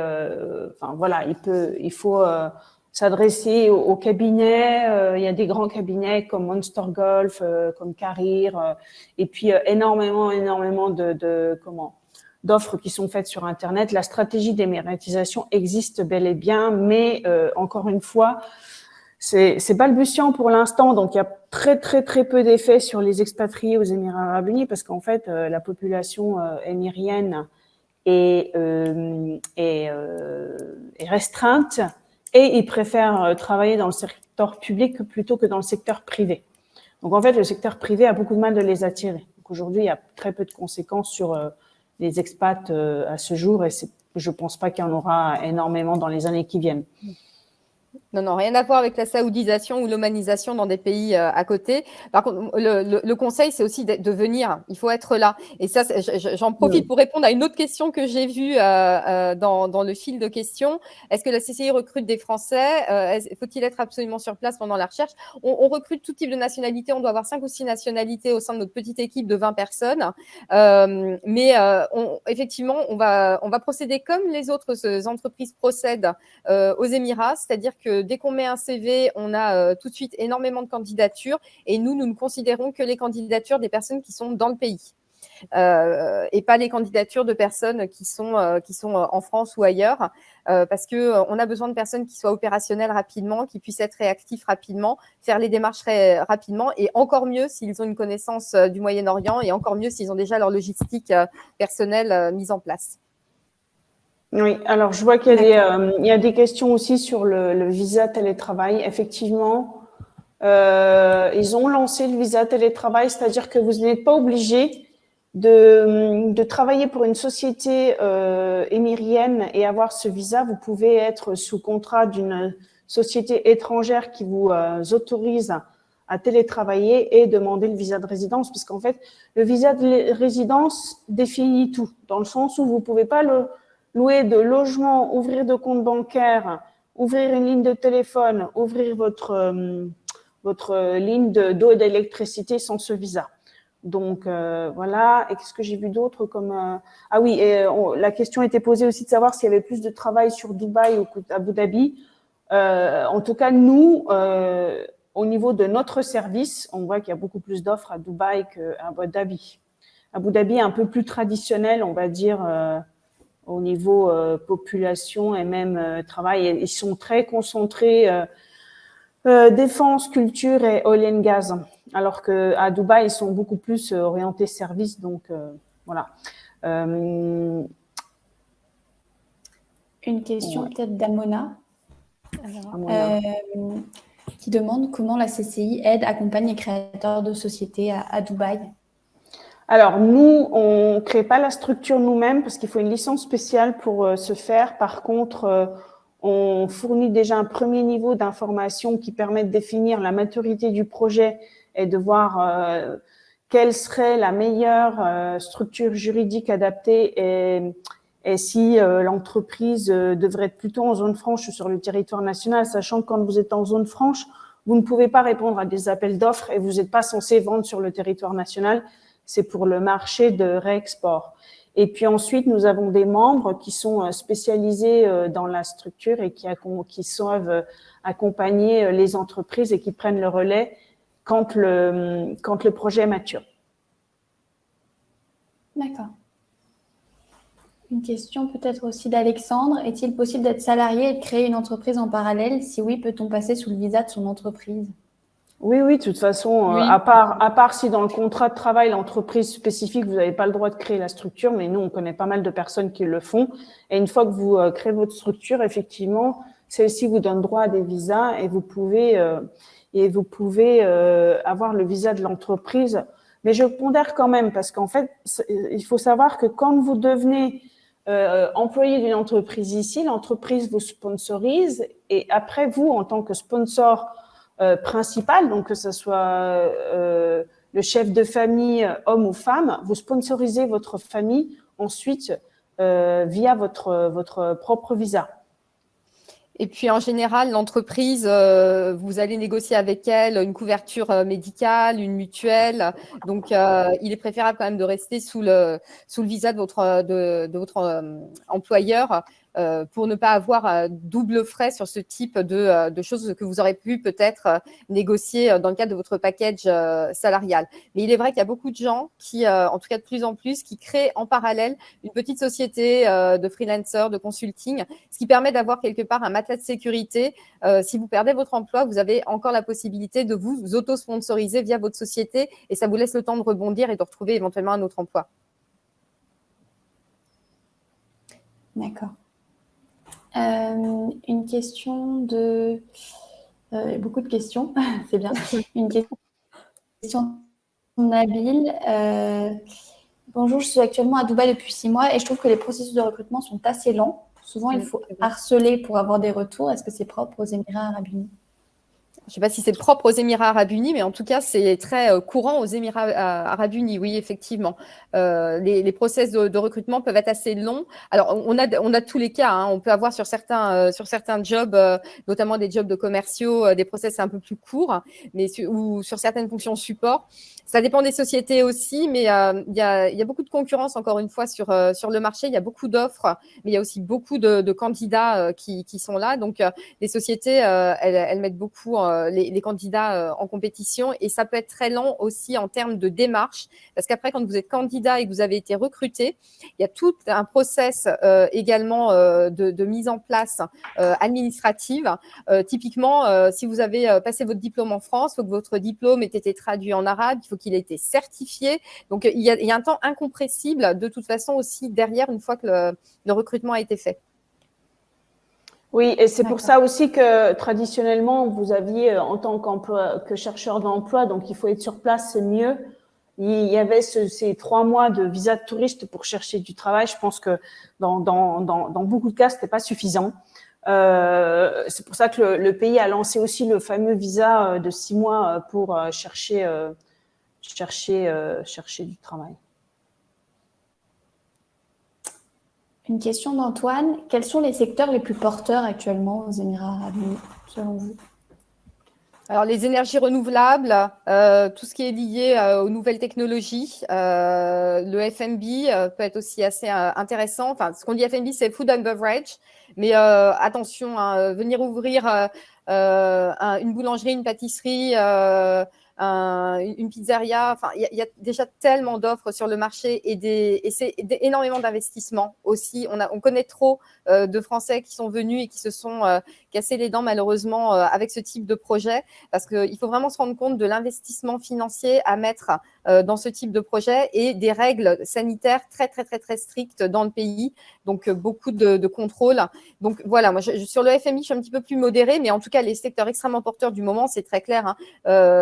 voilà, il faut s'adresser aux cabinets. Il y a des grands cabinets comme Monster Golf, comme Career, et puis énormément d'offres qui sont faites sur Internet. La stratégie d'émiratisation existe bel et bien, mais encore une fois, c'est balbutiant pour l'instant, donc il y a très peu d'effets sur les expatriés aux Émirats Arabes Unis, parce qu'en fait, la population émirienne est restreinte, et ils préfèrent travailler dans le secteur public plutôt que dans le secteur privé. Donc en fait, le secteur privé a beaucoup de mal de les attirer. Donc aujourd'hui, il y a très peu de conséquences sur les expats à ce jour, et je pense pas qu'il y en aura énormément dans les années qui viennent. Non, rien à voir avec la saoudisation ou l'omanisation dans des pays à côté. Par contre, le conseil, c'est aussi de venir. Il faut être là. Et ça, j'en profite pour répondre à une autre question que j'ai vue dans le fil de questions. Est-ce que la CCI recrute des Français? Faut-il être absolument sur place pendant la recherche? On recrute tout type de nationalité. On doit avoir 5 ou 6 nationalités au sein de notre petite équipe de 20 personnes. Effectivement, on va procéder comme les autres entreprises procèdent aux Émirats, c'est-à-dire que dès qu'on met un CV, on a tout de suite énormément de candidatures, et nous ne considérons que les candidatures des personnes qui sont dans le pays et pas les candidatures de personnes qui sont en France ou ailleurs, parce qu'on a besoin de personnes qui soient opérationnelles rapidement, qui puissent être réactifs rapidement, faire les démarches rapidement, et encore mieux s'ils ont une connaissance du Moyen-Orient, et encore mieux s'ils ont déjà leur logistique personnelle mise en place. Oui, alors je vois qu'il y a des questions aussi sur le visa télétravail. Effectivement, ils ont lancé le visa télétravail, c'est-à-dire que vous n'êtes pas obligé de travailler pour une société émirienne et avoir ce visa. Vous pouvez être sous contrat d'une société étrangère qui vous autorise à télétravailler et demander le visa de résidence, parce qu'en fait, le visa de résidence définit tout, dans le sens où vous pouvez pas louer de logement, ouvrir de compte bancaire, ouvrir une ligne de téléphone, ouvrir votre ligne d'eau et d'électricité sans ce visa. Donc voilà. Et qu'est-ce que j'ai vu d'autre comme ah oui, la question était posée aussi de savoir s'il y avait plus de travail sur Dubaï ou Abu Dhabi. En tout cas, nous, au niveau de notre service, on voit qu'il y a beaucoup plus d'offres à Dubaï qu'à Abu Dhabi. Abu Dhabi est un peu plus traditionnel, on va dire, au niveau population et même travail. Et ils sont très concentrés défense, culture et oil and gas, alors qu'à Dubaï, ils sont beaucoup plus orientés services. Donc, voilà. Une question peut-être d'Amona, qui demande comment la CCI aide, accompagne les créateurs de sociétés à Dubaï. Alors, nous, on ne crée pas la structure nous-mêmes parce qu'il faut une licence spéciale pour ce faire. Par contre, on fournit déjà un premier niveau d'information qui permet de définir la maturité du projet et de voir quelle serait la meilleure structure juridique adaptée et si l'entreprise devrait être plutôt en zone franche ou sur le territoire national, sachant que quand vous êtes en zone franche, vous ne pouvez pas répondre à des appels d'offres et vous n'êtes pas censé vendre sur le territoire national. C'est pour le marché de réexport. Et puis ensuite, nous avons des membres qui sont spécialisés dans la structure et qui savent accompagner les entreprises et qui prennent le relais quand le projet est mature. D'accord. Une question peut-être aussi d'Alexandre. Est-il possible d'être salarié et de créer une entreprise en parallèle? Si oui, peut-on passer sous le visa de son entreprise? Oui, de toute façon, oui. À part si dans le contrat de travail, l'entreprise spécifique, vous n'avez pas le droit de créer la structure, mais nous, on connaît pas mal de personnes qui le font. Et une fois que vous créez votre structure, effectivement, celle-ci vous donne droit à des visas et vous pouvez avoir le visa de l'entreprise. Mais je pondère quand même parce qu'en fait, il faut savoir que quand vous devenez employé d'une entreprise ici, l'entreprise vous sponsorise et après vous, en tant que sponsor principal, donc que ce soit le chef de famille, homme ou femme, vous sponsorisez votre famille ensuite via votre propre visa. Et puis, en général, l'entreprise, vous allez négocier avec elle une couverture médicale, une mutuelle. Donc, il est préférable quand même de rester sous le visa de votre employeur pour ne pas avoir double frais sur ce type de choses que vous aurez pu peut-être négocier dans le cadre de votre package salarial. Mais il est vrai qu'il y a beaucoup de gens qui, en tout cas de plus en plus, qui créent en parallèle une petite société de freelancers, de consulting, ce qui permet d'avoir quelque part un matelas de sécurité. Si vous perdez votre emploi, vous avez encore la possibilité de vous auto-sponsoriser via votre société et ça vous laisse le temps de rebondir et de retrouver éventuellement un autre emploi. D'accord. Une question de… beaucoup de questions, c'est bien. Une question de Nabil. Bonjour, je suis actuellement à Dubaï depuis 6 mois et je trouve que les processus de recrutement sont assez lents. Souvent, il faut harceler pour avoir des retours. Est-ce que c'est propre aux Émirats arabes unis? Je ne sais pas si c'est propre aux Émirats arabes unis, mais en tout cas, c'est très courant aux Émirats arabes unis, oui, effectivement. Les process de recrutement peuvent être assez longs. Alors, on a tous les cas. Hein. On peut avoir sur certains jobs, notamment des jobs de commerciaux, des process un peu plus courts, mais ou sur certaines fonctions support. Ça dépend des sociétés aussi, mais il y a beaucoup de concurrence, encore une fois, sur le marché. Il y a beaucoup d'offres, mais il y a aussi beaucoup de candidats qui sont là. Donc, les sociétés, elles mettent beaucoup les candidats en compétition et ça peut être très lent aussi en termes de démarche parce qu'après, quand vous êtes candidat et que vous avez été recruté, il y a tout un process également de mise en place administrative. Typiquement, si vous avez passé votre diplôme en France, il faut que votre diplôme ait été traduit en arabe, il faut qu'il ait été certifié. Donc, il y a un temps incompressible de toute façon aussi derrière une fois que le recrutement a été fait. Oui, et c'est pour ça aussi que traditionnellement, vous aviez en tant que chercheur d'emploi, donc il faut être sur place, c'est mieux. Il y avait ces 3 mois de visa de touriste pour chercher du travail. Je pense que dans beaucoup de cas, c'était pas suffisant. C'est pour ça que le pays a lancé aussi le fameux visa de 6 mois pour chercher du travail. Une question d'Antoine. Quels sont les secteurs les plus porteurs actuellement aux Émirats arabes unis, selon vous? Alors, les énergies renouvelables, tout ce qui est lié aux nouvelles technologies, le F&B peut être aussi assez intéressant. Enfin, ce qu'on dit F&B, c'est Food and Beverage. Mais attention, hein, venir ouvrir une boulangerie, une pâtisserie, une pizzeria. Enfin, il y a déjà tellement d'offres sur le marché et c'est énormément d'investissements aussi. On connaît trop de Français qui sont venus et qui se sont cassés les dents malheureusement avec ce type de projet parce qu'il faut vraiment se rendre compte de l'investissement financier à mettre dans ce type de projet et des règles sanitaires très, très, très, très strictes dans le pays. Donc, beaucoup de contrôles. Donc, voilà, moi, sur le FMI, je suis un petit peu plus modérée, mais en tout cas, les secteurs extrêmement porteurs du moment, c'est très clair. Hein.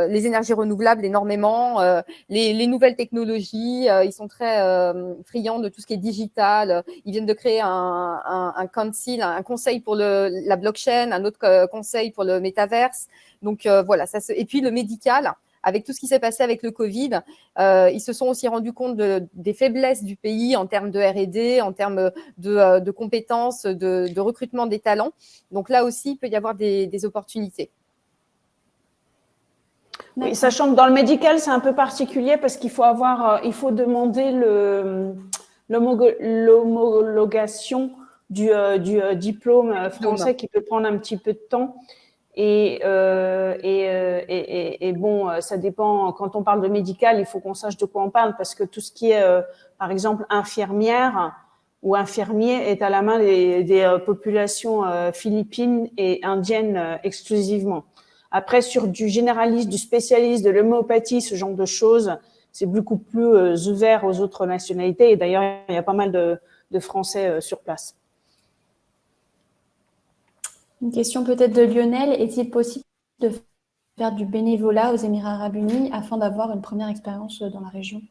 Les énergies renouvelables, énormément. Les nouvelles technologies, ils sont très friands de tout ce qui est digital. Ils viennent de créer un council, un conseil pour la blockchain, un autre conseil pour le métaverse. Donc, voilà. Et puis, le médical, avec tout ce qui s'est passé avec le Covid, ils se sont aussi rendus compte des faiblesses du pays en termes de R&D, en termes de compétences, de recrutement des talents. Donc là aussi, il peut y avoir des opportunités. Oui, sachant que dans le médical, c'est un peu particulier parce qu'il faut demander l'homologation du diplôme français qui peut prendre un petit peu de temps. Et bon, ça dépend. Quand on parle de médical, il faut qu'on sache de quoi on parle parce que tout ce qui est, par exemple, infirmière ou infirmier est à la main des populations philippines et indiennes exclusivement. Après, sur du généraliste, du spécialiste, de l'homéopathie, ce genre de choses, c'est beaucoup plus ouvert aux autres nationalités. Et d'ailleurs, il y a pas mal de Français sur place. Une question peut-être de Lionel. Est-il possible de faire du bénévolat aux Émirats arabes unis afin d'avoir une première expérience dans la région?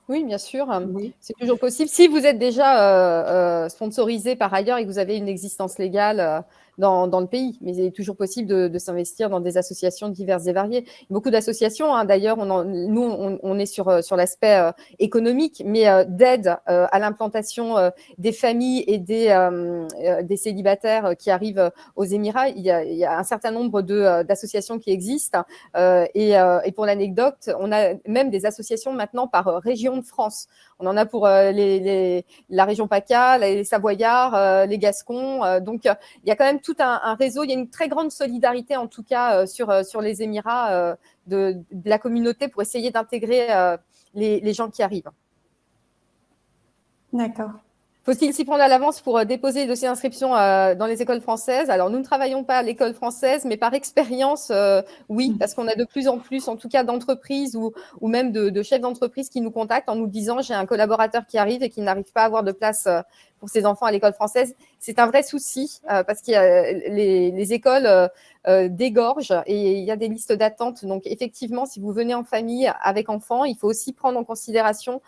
Oui, bien sûr. Oui. C'est toujours possible. Si vous êtes déjà sponsorisé par ailleurs et que vous avez une existence légale dans le pays, mais il est toujours possible de s'investir dans des associations diverses et variées. Beaucoup d'associations, hein, d'ailleurs, nous, on est sur l'aspect économique, mais d'aide à l'implantation des familles et des célibataires qui arrivent aux Émirats. Il y a un certain nombre d'associations qui existent. Et pour l'anecdote, on a même des associations maintenant par région de France. On en a pour la région PACA, les Savoyards, les Gascons. Donc, il y a quand même tout un réseau. Il y a une très grande solidarité, en tout cas, sur les Émirats de la communauté pour essayer d'intégrer les gens qui arrivent. D'accord. Faut-il s'y prendre à l'avance pour déposer le dossier d'inscription dans les écoles françaises? Alors, nous ne travaillons pas à l'école française, mais par expérience, oui, parce qu'on a de plus en plus, en tout cas, d'entreprises ou même de chefs d'entreprise qui nous contactent en nous disant « j'ai un collaborateur qui arrive et qui n'arrive pas à avoir de place pour ses enfants à l'école française ». C'est un vrai souci parce que les écoles dégorgent et il y a des listes d'attente. Donc, effectivement, si vous venez en famille avec enfants, il faut aussi prendre en considération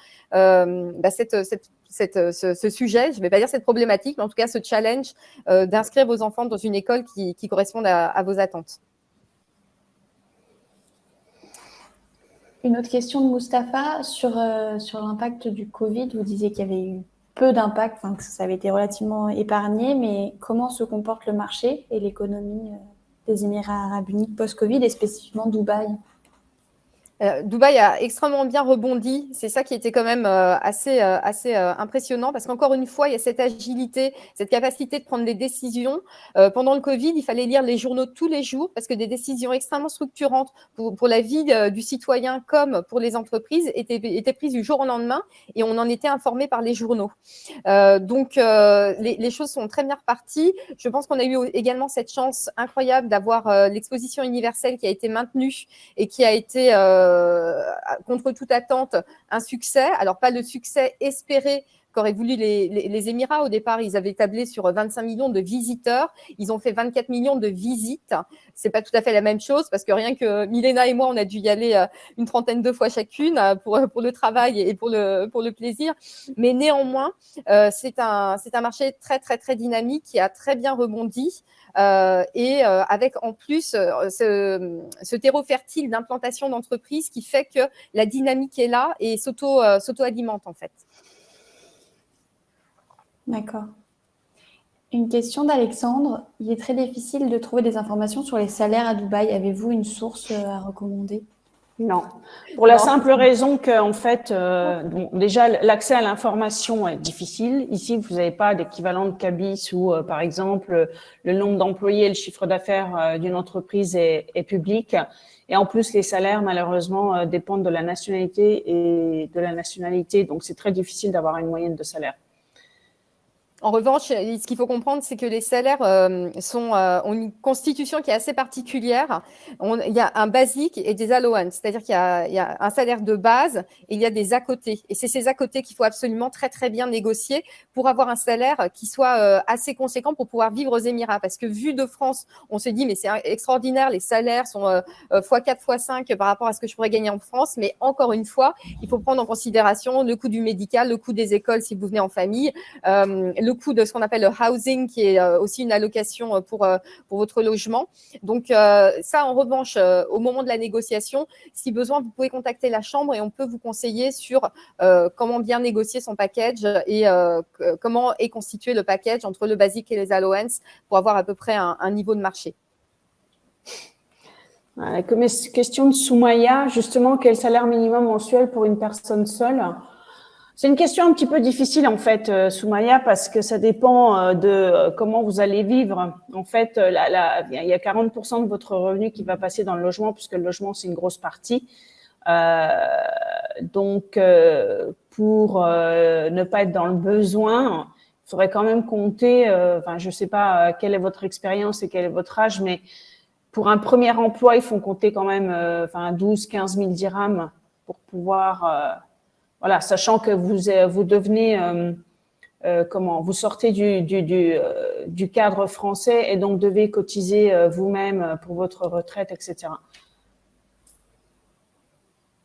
ce sujet, je ne vais pas dire cette problématique, mais en tout cas ce challenge d'inscrire vos enfants dans une école qui corresponde à vos attentes. Une autre question de Mustapha sur l'impact du Covid. Vous disiez qu'il y avait eu peu d'impact, enfin, que ça avait été relativement épargné, mais comment se comporte le marché et l'économie des Émirats arabes unis post-Covid et spécifiquement Dubaï? Dubaï a extrêmement bien rebondi. C'est ça qui était quand même assez impressionnant parce qu'encore une fois, il y a cette agilité, cette capacité de prendre des décisions. Pendant le Covid, il fallait lire les journaux tous les jours parce que des décisions extrêmement structurantes pour la vie du citoyen comme pour les entreprises étaient prises du jour au lendemain et on en était informé par les journaux. Donc, les choses sont très bien reparties. Je pense qu'on a eu également cette chance incroyable d'avoir l'exposition universelle qui a été maintenue et qui a été contre toute attente, un succès. Alors, pas le succès espéré qu'auraient voulu les Émirats. Au départ, ils avaient tablé sur 25 millions de visiteurs. Ils ont fait 24 millions de visites. C'est pas tout à fait la même chose parce que rien que Milena et moi, on a dû y aller une trentaine de fois chacune pour le travail et pour le plaisir. Mais néanmoins, c'est un marché très, très, très dynamique qui a très bien rebondi. Et avec en plus ce terreau fertile d'implantation d'entreprises qui fait que la dynamique est là et s'auto-alimente en fait. D'accord. Une question d'Alexandre. Il est très difficile de trouver des informations sur les salaires à Dubaï. Avez-vous une source à recommander? Non, pour la simple raison qu'en fait, déjà, l'accès à l'information est difficile. Ici, vous n'avez pas d'équivalent de CABIS où, par exemple, le nombre d'employés et le chiffre d'affaires d'une entreprise est public. Et en plus, les salaires, malheureusement, dépendent de la nationalité et de la nationalité. Donc, c'est très difficile d'avoir une moyenne de salaire. En revanche, ce qu'il faut comprendre, c'est que les salaires ont une constitution qui est assez particulière. Il y a un basique et des allowances, c'est-à-dire qu'il y a un salaire de base et il y a des à-côté. Et c'est ces à-côté qu'il faut absolument très, très bien négocier pour avoir un salaire qui soit assez conséquent pour pouvoir vivre aux Émirats. Parce que vu de France, on se dit, mais c'est extraordinaire, les salaires sont x4, x5 par rapport à ce que je pourrais gagner en France. Mais encore une fois, il faut prendre en considération le coût du médical, le coût des écoles si vous venez en famille, le coût de ce qu'on appelle le housing, qui est aussi une allocation pour votre logement. Donc, ça, en revanche, au moment de la négociation, si besoin, vous pouvez contacter la Chambre et on peut vous conseiller sur comment bien négocier son package et comment est constitué le package entre le basique et les allowances pour avoir à peu près un niveau de marché. Comme question de Soumaya, justement, quel salaire minimum mensuel pour une personne seule? C'est une question un petit peu difficile en fait, Soumaya, parce que ça dépend de comment vous allez vivre. En fait, il y a 40% de votre revenu qui va passer dans le logement, puisque le logement c'est une grosse partie. Donc, pour ne pas être dans le besoin, il faudrait quand même compter. Je ne sais pas quelle est votre expérience et quel est votre âge, mais pour un premier emploi, il faut compter quand même 12-15 000 dirhams pour pouvoir voilà, sachant que vous devenez, vous sortez du cadre français et donc devez cotiser vous-même pour votre retraite, etc.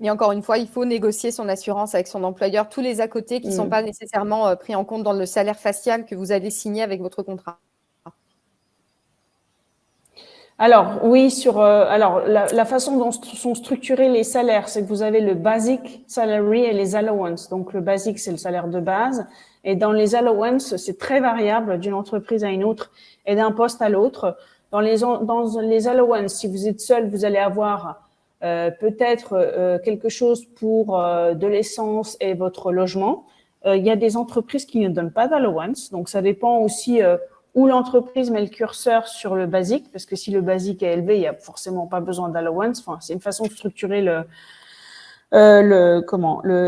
Et encore une fois, il faut négocier son assurance avec son employeur, tous les à-côté qui ne sont pas nécessairement pris en compte dans le salaire facial que vous allez signer avec votre contrat. Alors, oui, la façon dont sont structurés les salaires, c'est que vous avez le basic salary et les allowances. Donc, le basic, c'est le salaire de base. Et dans les allowances, c'est très variable d'une entreprise à une autre et d'un poste à l'autre. Dans les allowances, si vous êtes seul, vous allez avoir peut-être quelque chose pour de l'essence et votre logement. Il y a des entreprises qui ne donnent pas d'allowance, donc ça dépend aussi où l'entreprise met le curseur sur le basique, parce que si le basique est élevé, il n'y a forcément pas besoin d'allowance. Enfin, c'est une façon de structurer le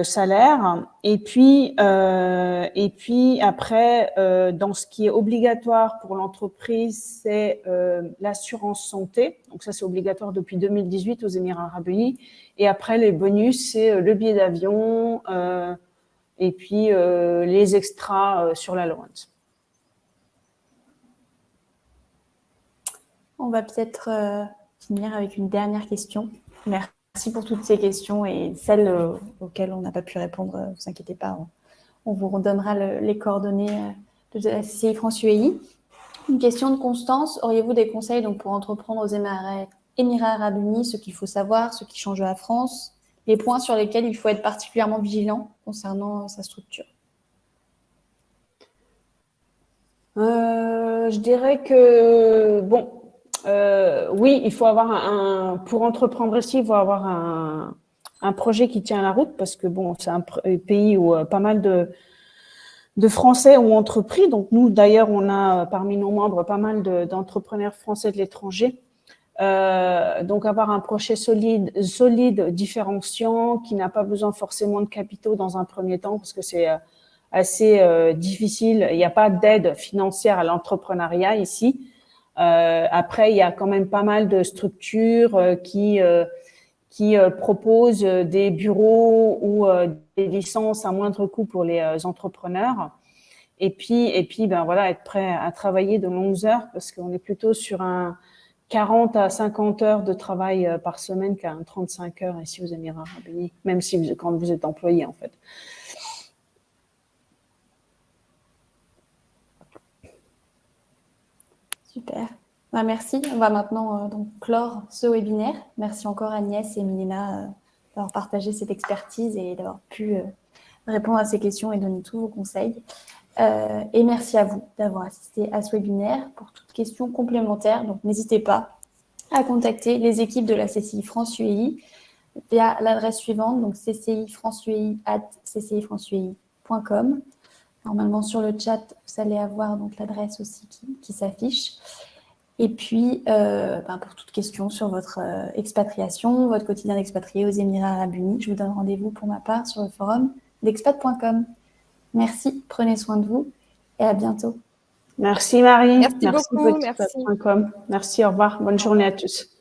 salaire. Et puis après, dans ce qui est obligatoire pour l'entreprise, c'est l'assurance santé. Donc ça, c'est obligatoire depuis 2018 aux Émirats Arabes Unis. Et après, les bonus, c'est le billet d'avion et puis les extras sur l'allowance. On va peut-être finir avec une dernière question. Merci pour toutes ces questions et celles auxquelles on n'a pas pu répondre, ne vous inquiétez pas, on vous redonnera les coordonnées de la CCI France UAE. Une question de Constance, auriez-vous des conseils donc, pour entreprendre aux Émirats Arabes Unis, ce qu'il faut savoir, ce qui change de la France, les points sur lesquels il faut être particulièrement vigilant concernant sa structure? Je dirais que, bon, oui, il faut avoir pour entreprendre ici, il faut avoir un projet qui tient la route parce que bon, c'est un pays où pas mal de Français ont entrepris. Donc nous, d'ailleurs, on a parmi nos membres pas mal d'entrepreneurs français de l'étranger. Donc avoir un projet solide, différenciant, qui n'a pas besoin forcément de capitaux dans un premier temps parce que c'est assez difficile. Il n'y a pas d'aide financière à l'entrepreneuriat ici. Après, il y a quand même pas mal de structures qui proposent des bureaux ou des licences à moindre coût pour les entrepreneurs. Et puis, ben voilà, être prêt à travailler de longues heures parce qu'on est plutôt sur un 40 à 50 heures de travail par semaine qu'un 35 heures ici aux Émirats Arabes Unis, même si quand vous êtes employé en fait. Super. Ben, merci. On va maintenant donc clore ce webinaire. Merci encore Agnès et Milena d'avoir partagé cette expertise et d'avoir pu répondre à ces questions et donner tous vos conseils. Et merci à vous d'avoir assisté à ce webinaire. Pour toute question complémentaire, donc n'hésitez pas à contacter les équipes de la CCI France UAE via l'adresse suivante, donc ccifranceuae@ccifranceuae.com. Normalement, sur le chat, vous allez avoir donc l'adresse aussi qui s'affiche. Et puis, pour toute question sur votre expatriation, votre quotidien d'expatrié aux Émirats Arabes Unis, je vous donne rendez-vous pour ma part sur le forum d'expat.com. Merci, prenez soin de vous et à bientôt. Merci Marie. Merci beaucoup. Merci. Merci, au revoir. Bonne journée à tous.